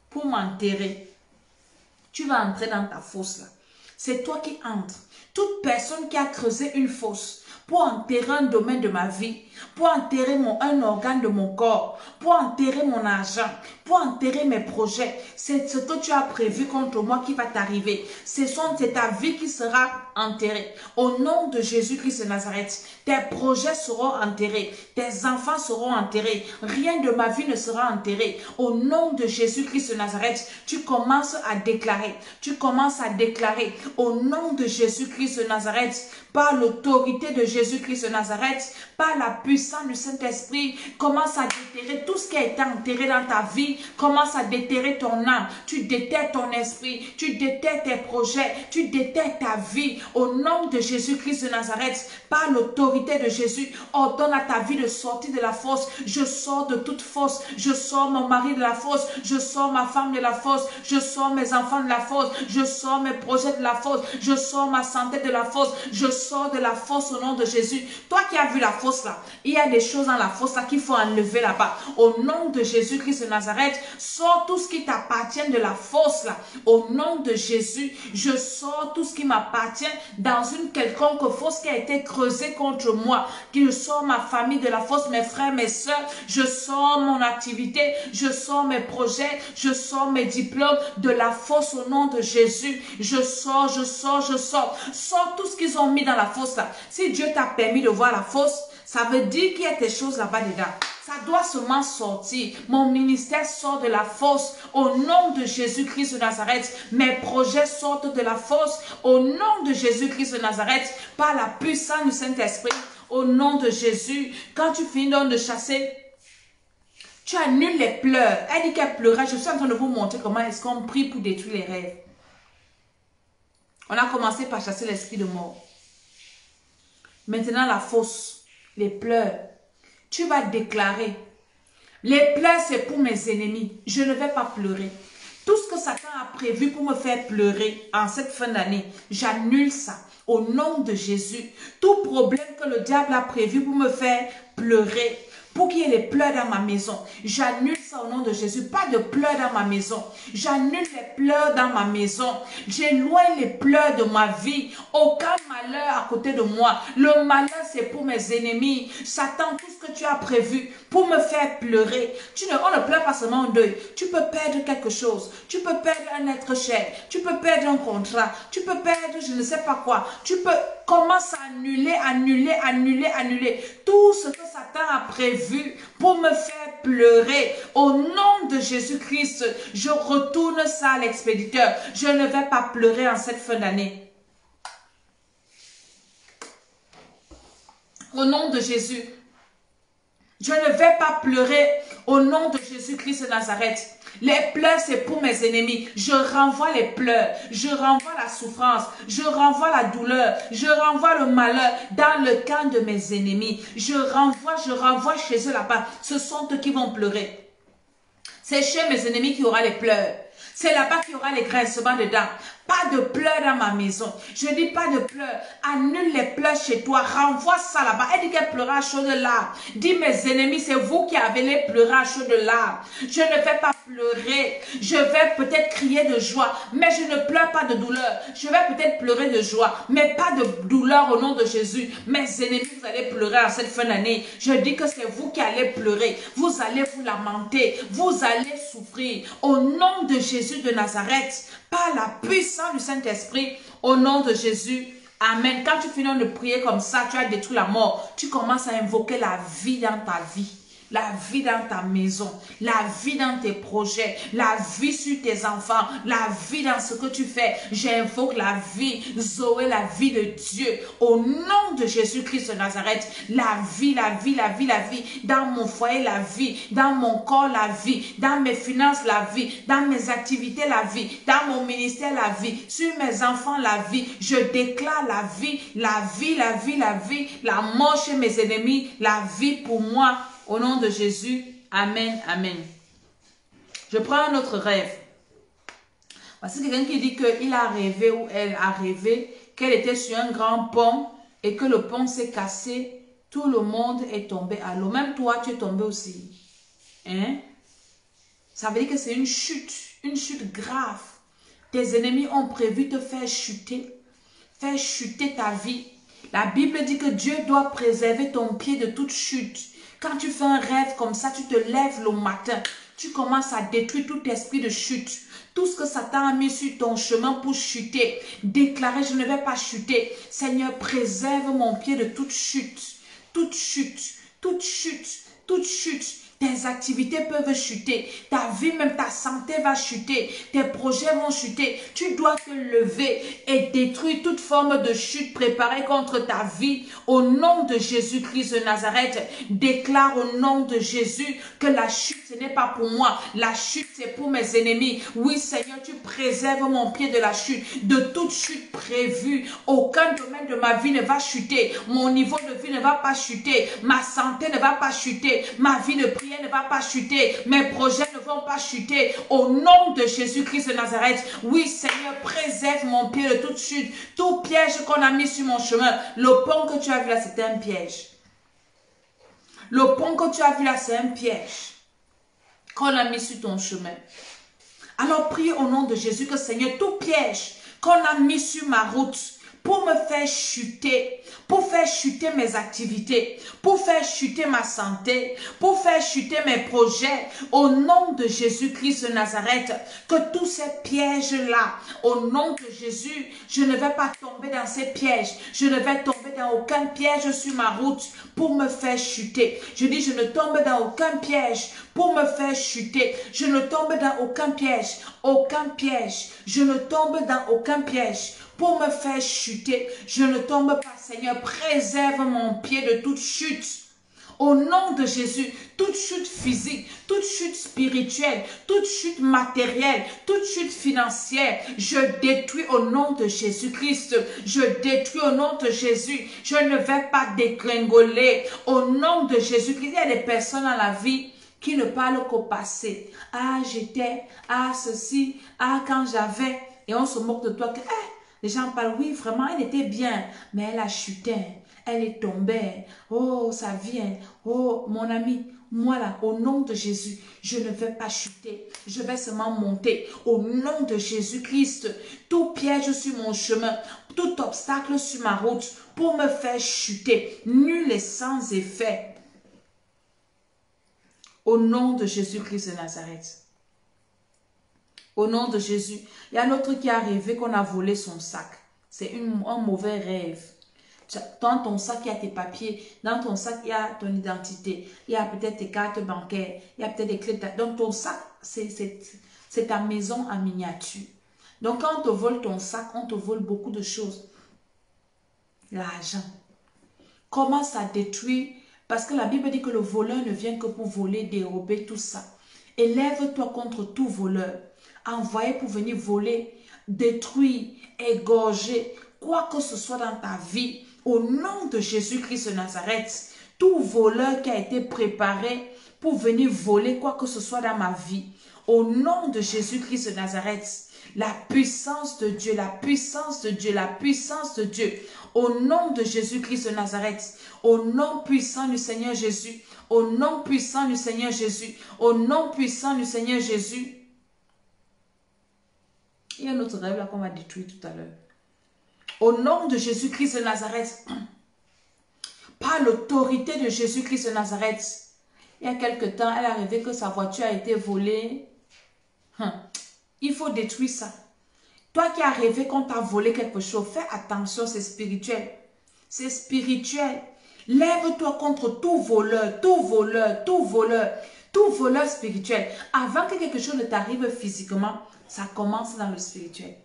pour m'enterrer, tu vas entrer dans ta fosse là. C'est toi qui entres. Toute personne qui a creusé une fosse pour enterrer un domaine de ma vie, pour enterrer un organe de mon corps, pour enterrer mon argent, pour enterrer mes projets. C'est ce que tu as prévu contre moi qui va t'arriver. C'est ta vie qui sera enterrée. Au nom de Jésus-Christ de Nazareth, tes projets seront enterrés, tes enfants seront enterrés, rien de ma vie ne sera enterré. Au nom de Jésus-Christ de Nazareth, tu commences à déclarer, au nom de Jésus-Christ de Nazareth, par l'autorité de Jésus-Christ de Nazareth, par la puissance du Saint-Esprit, commence à déterrer tout ce qui a été enterré dans ta vie, commence à déterrer ton âme, tu déterres ton esprit, tu déterres tes projets, tu déterres ta vie, au nom de Jésus-Christ de Nazareth, par l'autorité de Jésus, ordonne à ta vie de sortir de la fosse. Je sors de toute fosse, je sors mon mari de la fosse, je sors ma femme de la fosse, je sors mes enfants de la fosse, je sors mes projets de la fosse, je sors ma santé de la fosse, je sors de la fosse au nom de Jésus. Toi qui as vu la fosse là, il y a des choses dans la fosse là qu'il faut enlever là-bas. Au nom de Jésus-Christ de Nazareth, Nazareth, sors tout ce qui t'appartient de la fosse là. Au nom de Jésus, je sors tout ce qui m'appartient dans une quelconque fosse qui a été creusée contre moi. Je sors ma famille de la fosse, mes frères, mes soeurs. Je sors mon activité, je sors mes projets, je sors mes diplômes de la fosse au nom de Jésus. Je sors, je sors, je sors. Sors tout ce qu'ils ont mis dans la fosse là. Si Dieu t'a permis de voir la fosse, ça veut dire qu'il y a des choses là-bas dedans. Ça doit seulement sortir. Mon ministère sort de la fosse au nom de Jésus-Christ de Nazareth. Mes projets sortent de la fosse au nom de Jésus-Christ de Nazareth par la puissance du Saint-Esprit. Au nom de Jésus, quand tu finis donc de chasser, tu annules les pleurs. Elle dit qu'elle pleurait. Je suis en train de vous montrer comment est-ce qu'on prie pour détruire les rêves. On a commencé par chasser l'esprit de mort. Maintenant la fosse, les pleurs. Tu vas déclarer, les pleurs c'est pour mes ennemis, je ne vais pas pleurer. Tout ce que Satan a prévu pour me faire pleurer en cette fin d'année, j'annule ça au nom de Jésus. Tout problème que le diable a prévu pour me faire pleurer, pour qu'il y ait les pleurs dans ma maison, j'annule ça au nom de Jésus. Pas de pleurs dans ma maison. J'annule les pleurs dans ma maison. J'éloigne les pleurs de ma vie. Aucun malheur à côté de moi. Le malheur, c'est pour mes ennemis. Satan, tout ce que tu as prévu pour me faire pleurer. On ne pleure pas seulement en deuil. Tu peux perdre quelque chose. Tu peux perdre un être cher. Tu peux perdre un contrat. Tu peux perdre je ne sais pas quoi. Tu peux commencer à annuler tout ce que Satan a prévu pour me faire pleurer. Au nom de Jésus-Christ, je retourne ça à l'expéditeur. Je ne vais pas pleurer en cette fin d'année. Au nom de Jésus, je ne vais pas pleurer au nom de Jésus-Christ de Nazareth. Les pleurs, c'est pour mes ennemis. Je renvoie les pleurs. Je renvoie la souffrance. Je renvoie la douleur. Je renvoie le malheur dans le camp de mes ennemis. Je renvoie chez eux là-bas. Ce sont eux qui vont pleurer. C'est chez mes ennemis qu'il y aura les pleurs. C'est là-bas qu'il y aura les graissements dedans. Pas de pleurs dans ma maison. Je dis pas de pleurs. Annule les pleurs chez toi. Renvoie ça là-bas. Elle dit qu'elle pleura à chaudes larmes. Dis mes ennemis, c'est vous qui avez les pleurer à chaudes larmes. Je ne vais pas pleurer. Je vais peut-être crier de joie, mais je ne pleure pas de douleur. Je vais peut-être pleurer de joie, mais pas de douleur au nom de Jésus. Mes ennemis, vous allez pleurer en cette fin d'année. Je dis que c'est vous qui allez pleurer. Vous allez vous lamenter. Vous allez souffrir. Au nom de Jésus de Nazareth, par la puissance du Saint-Esprit, au nom de Jésus. Amen. Quand tu finis de prier comme ça, tu as détruit la mort. Tu commences à invoquer la vie dans ta vie. La vie dans ta maison, la vie dans tes projets, la vie sur tes enfants, la vie dans ce que tu fais. J'invoque la vie, Zoé, la vie de Dieu. Au nom de Jésus-Christ de Nazareth, la vie, dans mon foyer, la vie, dans mon corps, la vie, dans mes finances, la vie, dans mes activités, la vie, dans mon ministère, la vie, sur mes enfants, la vie. Je déclare la vie, la mort chez mes ennemis, la vie pour moi. Au nom de Jésus, amen, amen. Je prends un autre rêve. Voici quelqu'un qui dit qu'il a rêvé ou elle a rêvé qu'elle était sur un grand pont et que le pont s'est cassé. Tout le monde est tombé à l'eau. Même toi, tu es tombé aussi. Hein? Ça veut dire que c'est une chute grave. Tes ennemis ont prévu te faire chuter ta vie. La Bible dit que Dieu doit préserver ton pied de toute chute. Quand tu fais un rêve comme ça, tu te lèves le matin, tu commences à détruire tout esprit de chute. Tout ce que Satan a mis sur ton chemin pour chuter, déclarer je ne vais pas chuter. Seigneur, préserve mon pied de toute chute, toute chute, toute chute, toute chute. Tes activités peuvent chuter, ta vie, même ta santé va chuter, tes projets vont chuter. Tu dois te lever et détruire toute forme de chute préparée contre ta vie. Au nom de Jésus-Christ de Nazareth, déclare au nom de Jésus que la chute, ce n'est pas pour moi. La chute, c'est pour mes ennemis. Oui, Seigneur, tu préserves mon pied de la chute, de toute chute prévue. Aucun domaine de ma vie ne va chuter. Mon niveau de vie ne va pas chuter. Ma santé ne va pas chuter. Ma vie de prière ne va pas chuter, mes projets ne vont pas chuter. Au nom de Jésus-Christ de Nazareth, oui Seigneur, préserve mon pied de toute chute, tout piège qu'on a mis sur mon chemin. Le pont que tu as vu là, c'était un piège. Le pont que tu as vu là, c'est un piège. qu'on a mis sur ton chemin. Alors prie au nom de Jésus que Seigneur, tout piège qu'on a mis sur ma route pour me faire chuter, pour faire chuter mes activités, pour faire chuter ma santé, pour faire chuter mes projets, au nom de Jésus-Christ de Nazareth, que tous ces pièges-là, au nom de Jésus, je ne vais pas tomber dans ces pièges, je ne vais tomber dans aucun piège sur ma route pour me faire chuter. Je dis, je ne tombe dans aucun piège pour me faire chuter, je ne tombe dans aucun piège, je ne tombe dans aucun piège pour me faire chuter. Je ne tombe pas, Seigneur, préserve mon pied de toute chute. Au nom de Jésus, toute chute physique, toute chute spirituelle, toute chute matérielle, toute chute financière, je détruis au nom de Jésus-Christ. Je détruis au nom de Jésus. Je ne vais pas dégringoler. Au nom de Jésus-Christ, il y a des personnes dans la vie qui ne parlent qu'au passé. Ah, j'étais, ah, ceci, ah, quand j'avais. Et on se moque de toi que, les gens parlent, oui, vraiment, elle était bien, mais elle a chuté, elle est tombée. Oh, ça vient. Oh, mon ami, moi là, au nom de Jésus, je ne vais pas chuter. Je vais seulement monter. Au nom de Jésus-Christ, tout piège sur mon chemin, tout obstacle sur ma route pour me faire chuter, nul et sans effet. Au nom de Jésus-Christ de Nazareth. Au nom de Jésus. Il y a un autre qui a rêvé qu'on a volé son sac. C'est un mauvais rêve. Dans ton sac, il y a tes papiers. Dans ton sac, il y a ton identité. Il y a peut-être tes cartes bancaires. Il y a peut-être des clés. Dans ton sac, c'est ta maison en miniature. Donc, quand on te vole ton sac, on te vole beaucoup de choses. L'argent. Commence à détruire. Parce que la Bible dit que le voleur ne vient que pour voler, dérober, tout ça. Élève-toi contre tout voleur. Envoyé pour venir voler, détruire, égorger, quoi que ce soit dans ta vie, au nom de Jésus-Christ de Nazareth, tout voleur qui a été préparé pour venir voler quoi que ce soit dans ma vie, au nom de Jésus-Christ de Nazareth, la puissance de Dieu, la puissance de Dieu, la puissance de Dieu, au nom de Jésus-Christ de Nazareth, au nom puissant du Seigneur Jésus, au nom puissant du Seigneur Jésus, au nom puissant du Seigneur Jésus. Il y a un autre rêve là qu'on va détruire tout à l'heure. Au nom de Jésus-Christ de Nazareth, par l'autorité de Jésus-Christ de Nazareth, il y a quelque temps, elle a rêvé que sa voiture a été volée. Il faut détruire ça. Toi qui as rêvé qu'on t'a volé quelque chose, fais attention, c'est spirituel. C'est spirituel. Lève-toi contre tout voleur, tout voleur, tout voleur, tout voleur spirituel. Avant que quelque chose ne t'arrive physiquement, ça commence dans le spirituel.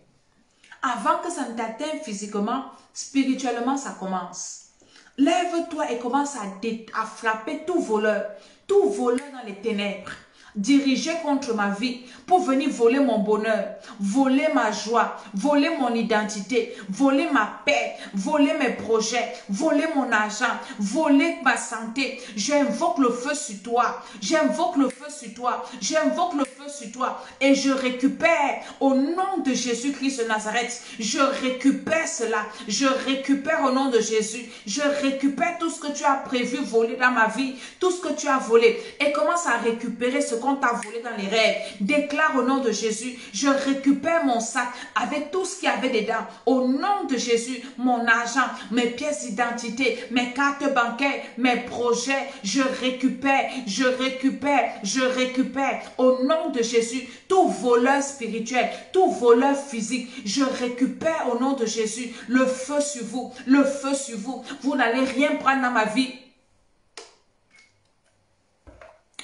Avant que ça ne t'atteigne physiquement, spirituellement, ça commence. Lève-toi et commence à frapper tout voleur dans les ténèbres, dirigé contre ma vie pour venir voler mon bonheur, voler ma joie, voler mon identité, voler ma paix, voler mes projets, voler mon argent, voler ma santé. J'invoque le feu sur toi, j'invoque le feu sur toi, j'invoque le feu sur toi et je récupère au nom de Jésus-Christ de Nazareth. Je récupère cela, je récupère au nom de Jésus, je récupère tout ce que tu as prévu voler dans ma vie, tout ce que tu as volé et commence à récupérer ce qu'on t'a volé dans les rêves. Déclare au nom de Jésus, je récupère mon sac avec tout ce qu'il y avait dedans. Au nom de Jésus, mon argent, mes pièces d'identité, mes cartes bancaires, mes projets, je récupère, je récupère, je récupère. Au nom de Jésus, tout voleur spirituel, tout voleur physique, je récupère au nom de Jésus le feu sur vous, le feu sur vous. Vous n'allez rien prendre dans ma vie.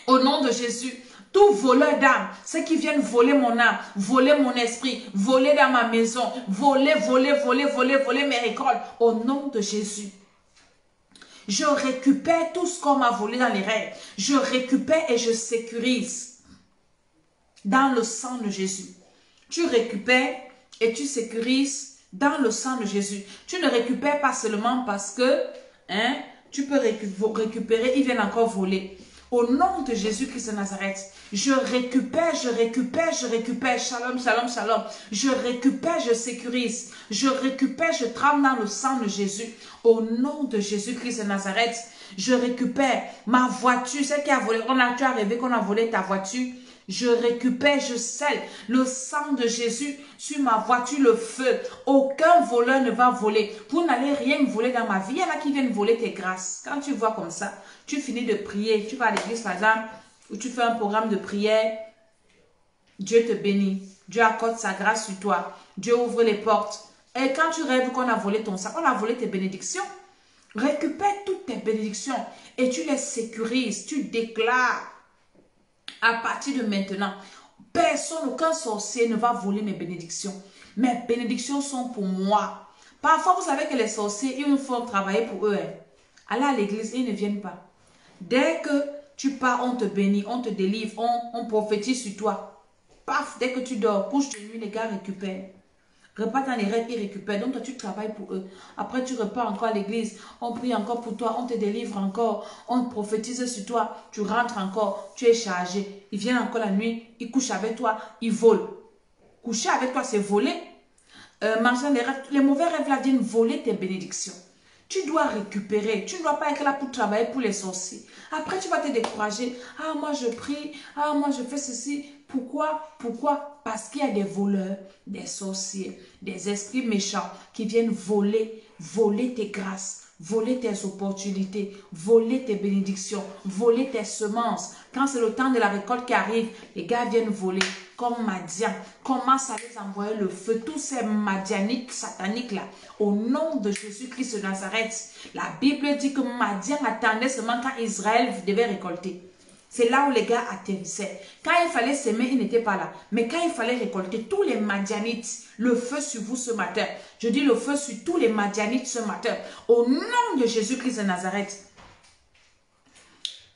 Au nom de Jésus, tout voleur d'âme, ceux qui viennent voler mon âme, voler mon esprit, voler dans ma maison, voler mes récoltes, au nom de Jésus. Je récupère tout ce qu'on m'a volé dans les rêves. Je récupère et je sécurise dans le sang de Jésus. Tu récupères et tu sécurises dans le sang de Jésus. Tu ne récupères pas seulement parce que tu peux récupérer, ils viennent encore voler. Au nom de Jésus-Christ de Nazareth, je récupère, je récupère, je récupère. Shalom, shalom, shalom. Je récupère, je sécurise. Je récupère, je trempe dans le sang de Jésus. Au nom de Jésus-Christ de Nazareth, je récupère ma voiture. C'est qui a volé. Tu as rêvé qu'on a volé ta voiture. Je récupère, je scelle le sang de Jésus sur ma voiture, le feu. Aucun voleur ne va voler. Vous n'allez rien voler dans ma vie. Il y en a qui viennent voler tes grâces. Quand tu vois comme ça, tu finis de prier. Tu vas à l'église, par exemple, où tu fais un programme de prière. Dieu te bénit. Dieu accorde sa grâce sur toi. Dieu ouvre les portes. Et quand tu rêves qu'on a volé ton sac, on a volé tes bénédictions. Récupère toutes tes bénédictions et tu les sécurises. Tu déclares. À partir de maintenant, personne, aucun sorcier ne va voler mes bénédictions. Mes bénédictions sont pour moi. Parfois, vous savez que les sorciers, ils font travailler pour eux. Hein. Allez à l'église, ils ne viennent pas. Dès que tu pars, on te bénit, on te délivre, on prophétise sur toi. Paf, dès que tu dors, couche de nuit, les gars récupèrent. Repars dans les rêves, ils récupèrent. Donc, toi, tu travailles pour eux. Après, tu repars encore à l'église. On prie encore pour toi. On te délivre encore. On te prophétise sur toi. Tu rentres encore. Tu es chargé. Ils viennent encore la nuit. Ils couchent avec toi. Ils volent. Coucher avec toi, c'est voler. Marchand des rêves. Les mauvais rêves là viennent voler tes bénédictions. Tu dois récupérer. Tu ne dois pas être là pour travailler pour les sorciers. Après, tu vas te décourager. Ah, moi, je prie. Ah, moi, je fais ceci. Pourquoi? Pourquoi? Parce qu'il y a des voleurs, des sorciers, des esprits méchants qui viennent voler tes grâces, voler tes opportunités, voler tes bénédictions, voler tes semences. Quand c'est le temps de la récolte qui arrive, les gars viennent voler. Comme Madian, commence à les envoyer le feu, tous ces Madianites sataniques là, au nom de Jésus-Christ de Nazareth. La Bible dit que Madian attendait seulement quand Israël devait récolter. C'est là où les gars atterrissaient. Quand il fallait s'aimer, ils n'étaient pas là. Mais quand il fallait récolter, tous les Madianites, le feu sur vous ce matin. Je dis le feu sur tous les Madianites ce matin. Au nom de Jésus-Christ de Nazareth.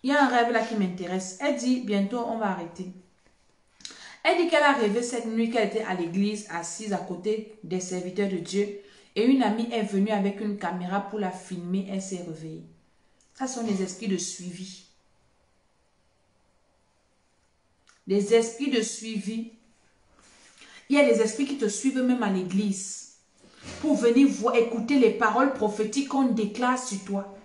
Il y a un rêve là qui m'intéresse. Elle dit, bientôt on va arrêter. Elle dit qu'elle a rêvé cette nuit qu'elle était à l'église, assise à côté des serviteurs de Dieu. Et une amie est venue avec une caméra pour la filmer. Elle s'est réveillée. Ça sont les esprits de suivi. Des esprits de suivi. Il y a des esprits qui te suivent même à l'église. Pour venir voir, écouter les paroles prophétiques qu'on déclare sur toi.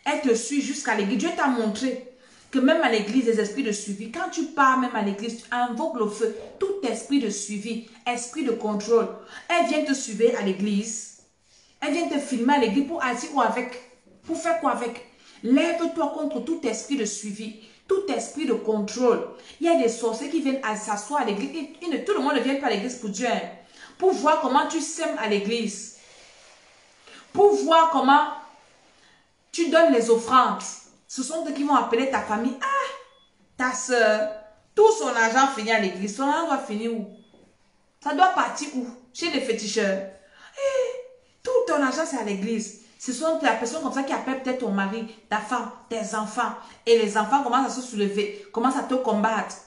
Elle te suit jusqu'à l'église. Dieu t'a montré que même à l'église, des esprits de suivi, quand tu pars même à l'église, tu invoques le feu. Tout esprit de suivi, esprit de contrôle, elle vient te suivre à l'église. Elle vient te filmer à l'église pour agir ou avec. Pour faire quoi avec? Lève-toi contre tout esprit de suivi, tout esprit de contrôle. Il y a des sorciers qui viennent s'asseoir à l'église. Tout le monde ne vient pas à l'église pour Dieu. Hein. Pour voir comment tu sèmes à l'église. Pour voir comment tu donnes les offrandes. Ce sont eux qui vont appeler ta famille. Ah, ta soeur, tout son argent finit à l'église. Son argent doit finir où? Ça doit partir où? Chez les féticheurs. Tout ton argent, c'est à l'église. Ce sont les personnes comme ça qui appellent peut-être ton mari, ta femme, tes enfants. Et les enfants commencent à se soulever, commencent à te combattre.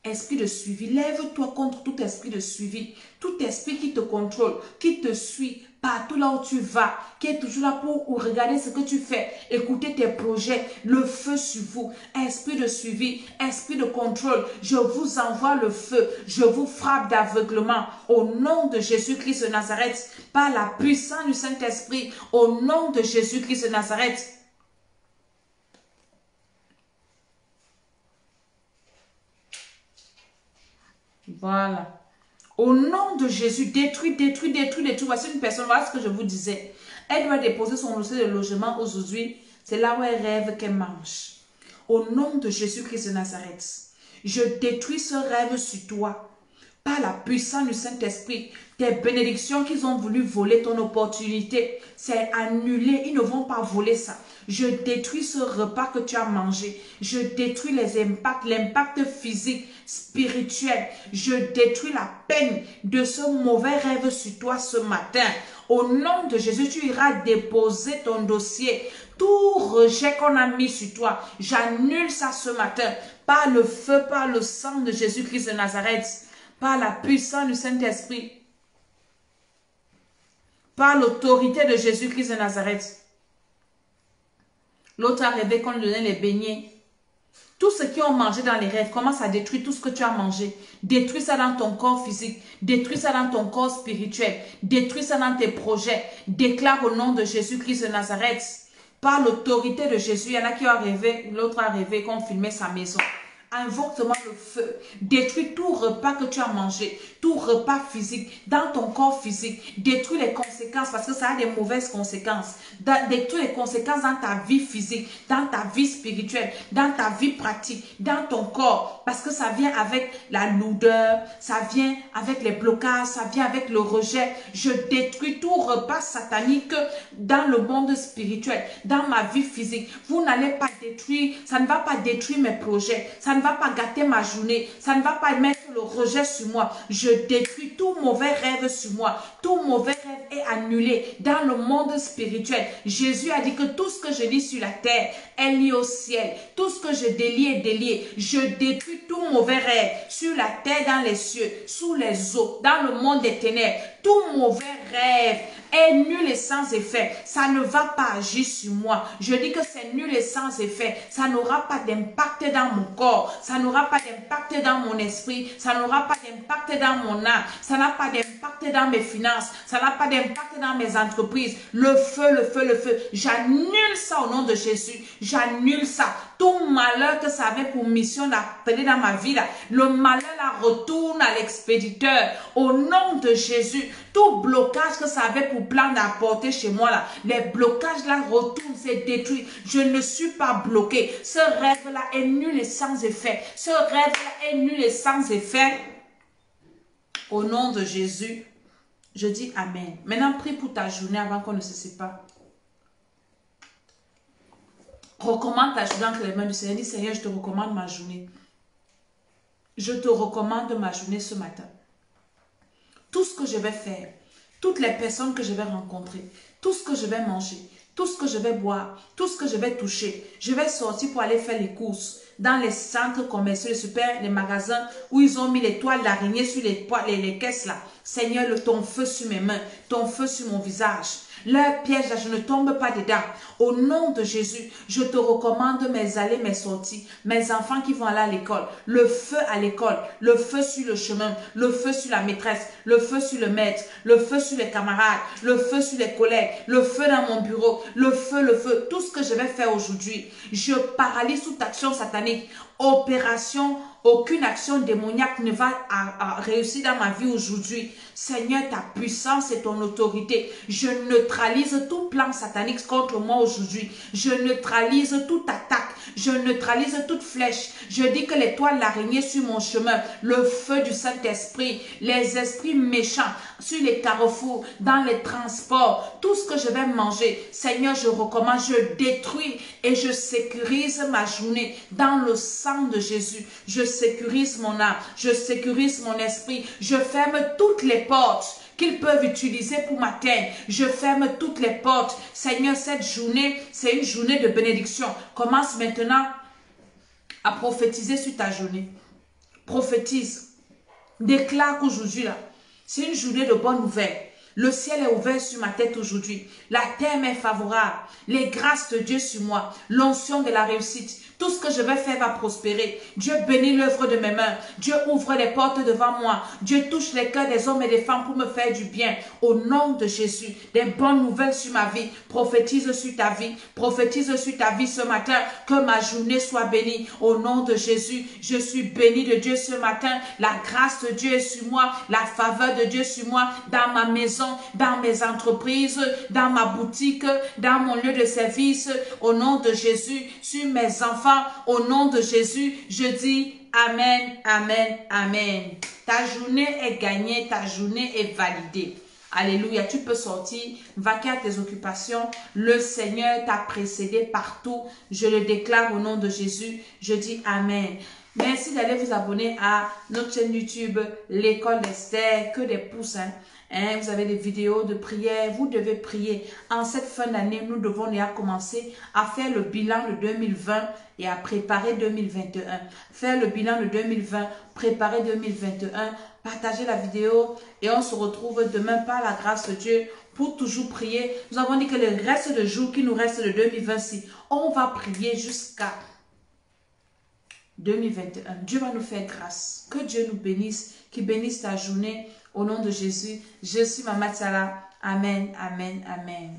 Esprit de suivi, lève-toi contre tout esprit de suivi. Tout esprit qui te contrôle, qui te suit partout là où tu vas, qui est toujours là pour regarder ce que tu fais, écouter tes projets, le feu sur vous. Esprit de suivi, esprit de contrôle, je vous envoie le feu, je vous frappe d'aveuglement au nom de Jésus-Christ de Nazareth, par la puissance du Saint-Esprit, au nom de Jésus-Christ de Nazareth. Voilà. Au nom de Jésus, détruis. Voici une personne, voilà ce que je vous disais. Elle doit déposer son dossier de logement aujourd'hui. C'est là où elle rêve qu'elle mange. Au nom de Jésus-Christ de Nazareth, je détruis ce rêve sur toi. Par la puissance du Saint-Esprit, tes bénédictions qu'ils ont voulu voler ton opportunité, c'est annulé. Ils ne vont pas voler ça. Je détruis ce repas que tu as mangé. Je détruis les impacts, l'impact physique, spirituel. Je détruis la peine de ce mauvais rêve sur toi ce matin. Au nom de Jésus, tu iras déposer ton dossier. Tout rejet qu'on a mis sur toi, j'annule ça ce matin. Par le feu, par le sang de Jésus-Christ de Nazareth. Par la puissance du Saint-Esprit, par l'autorité de Jésus-Christ de Nazareth. L'autre a rêvé qu'on lui donnait les beignets. Tout ce qu'ils ont mangé dans les rêves, commence à détruire tout ce que tu as mangé. Détruis ça dans ton corps physique. Détruis ça dans ton corps spirituel. Détruis ça dans tes projets. Déclare au nom de Jésus-Christ de Nazareth. Par l'autorité de Jésus, il y en a qui ont rêvé, l'autre a rêvé qu'on filmait sa maison. Invoque-moi le feu. Détruis tout repas que tu as mangé, tout repas physique, dans ton corps physique. Détruis les conséquences parce que ça a des mauvaises conséquences. Détruis les conséquences dans ta vie physique, dans ta vie spirituelle, dans ta vie pratique, dans ton corps. Parce que ça vient avec la lourdeur, ça vient avec les blocages, ça vient avec le rejet. Je détruis tout repas satanique dans le monde spirituel, dans ma vie physique. Vous n'allez pas détruire, ça ne va pas détruire mes projets, ça ne va pas gâter ma journée, ça ne va pas mettre le rejet sur moi. Je détruis tout mauvais rêve sur moi. Tout mauvais rêve est annulé dans le monde spirituel. Jésus a dit que tout ce que je lis sur la terre est lié au ciel. Tout ce que je délie est délié. Je détruis tout mauvais rêve sur la terre, dans les cieux, sous les eaux, dans le monde des ténèbres. Tout mauvais rêve est nul et sans effet. Ça ne va pas agir sur moi. Je dis que c'est nul et sans effet. Ça n'aura pas d'impact dans mon corps. Ça n'aura pas d'impact dans mon esprit. Ça n'aura pas d'impact dans mon âme. Ça n'a pas d'impact dans mes finances. Ça n'a pas d'impact dans mes entreprises. Le feu, le feu, le feu. J'annule ça au nom de Jésus. J'annule ça. Tout malheur que ça avait pour mission d'appeler dans ma vie, là, le malheur la retourne à l'expéditeur. Au nom de Jésus, tout blocage que ça avait pour plan d'apporter chez moi, là, les blocages là retournent, c'est détruit. Je ne suis pas bloqué. Ce rêve-là est nul et sans effet. Ce rêve-là est nul et sans effet. Au nom de Jésus, je dis Amen. Maintenant, prie pour ta journée avant qu'on ne se sépare. Recommande ta journée entre les mains du Seigneur. Dis Seigneur, je te recommande ma journée. Je te recommande ma journée ce matin. Tout ce que je vais faire, toutes les personnes que je vais rencontrer, tout ce que je vais manger, tout ce que je vais boire, tout ce que je vais toucher, je vais sortir pour aller faire les courses dans les centres commerciaux, les super, les magasins où ils ont mis les toiles d'araignée sur les caisses là. Seigneur, ton feu sur mes mains, ton feu sur mon visage. Leur piège, là, je ne tombe pas dedans. Au nom de Jésus, je te recommande mes allées, mes sorties, mes enfants qui vont aller à l'école, le feu à l'école, le feu sur le chemin, le feu sur la maîtresse, le feu sur le maître, le feu sur les camarades, le feu sur les collègues, le feu dans mon bureau, le feu, tout ce que je vais faire aujourd'hui. Je paralyse toute action satanique, opération. Aucune action démoniaque ne va réussir dans ma vie aujourd'hui. Seigneur, ta puissance et ton autorité. Je neutralise tout plan satanique contre moi aujourd'hui. Je neutralise toute attaque. Je neutralise toute flèche. Je dis que l'étoile l'araignée sur mon chemin, le feu du Saint-Esprit, les esprits méchants sur les carrefours, dans les transports, tout ce que je vais manger. Seigneur, je recommande, je détruis et je sécurise ma journée dans le sang de Jésus. Je sécurise mon âme, je sécurise mon esprit, je ferme toutes les portes qu'ils peuvent utiliser pour m'atteindre. Je ferme toutes les portes. Seigneur, cette journée, c'est une journée de bénédiction. Commence maintenant à prophétiser sur ta journée. Prophétise. Déclare qu'aujourd'hui, là, c'est une journée de bonnes nouvelles. Le ciel est ouvert sur ma tête aujourd'hui. La terre m'est favorable. Les grâces de Dieu sur moi. L'onction de la réussite. Tout ce que je vais faire va prospérer. Dieu bénit l'œuvre de mes mains. Dieu ouvre les portes devant moi. Dieu touche les cœurs des hommes et des femmes pour me faire du bien. Au nom de Jésus, des bonnes nouvelles sur ma vie. Prophétise sur ta vie. Prophétise sur ta vie ce matin. Que ma journée soit bénie. Au nom de Jésus, je suis béni de Dieu ce matin. La grâce de Dieu est sur moi. La faveur de Dieu sur moi. Dans ma maison, dans mes entreprises, dans ma boutique, dans mon lieu de service. Au nom de Jésus, sur mes enfants. Au nom de Jésus, je dis Amen, Amen, Amen. Ta journée est gagnée, ta journée est validée. Alléluia, tu peux sortir, vaquer à tes occupations. Le Seigneur t'a précédé partout. Je le déclare au nom de Jésus. Je dis Amen. Merci d'aller vous abonner à notre chaîne YouTube, l'école d'Esther, que des pouces. Vous avez des vidéos de prière, vous devez prier. En cette fin d'année, nous devons déjà commencer à faire le bilan de 2020 et à préparer 2021. Faire le bilan de 2020, préparer 2021, partager la vidéo et on se retrouve demain par la grâce de Dieu pour toujours prier. Nous avons dit que le reste de jours qui nous reste de 2026, on va prier jusqu'à 2021. Dieu va nous faire grâce. Que Dieu nous bénisse, qu'il bénisse ta journée au nom de Jésus. Je suis Maman Tsala. Amen, amen, amen.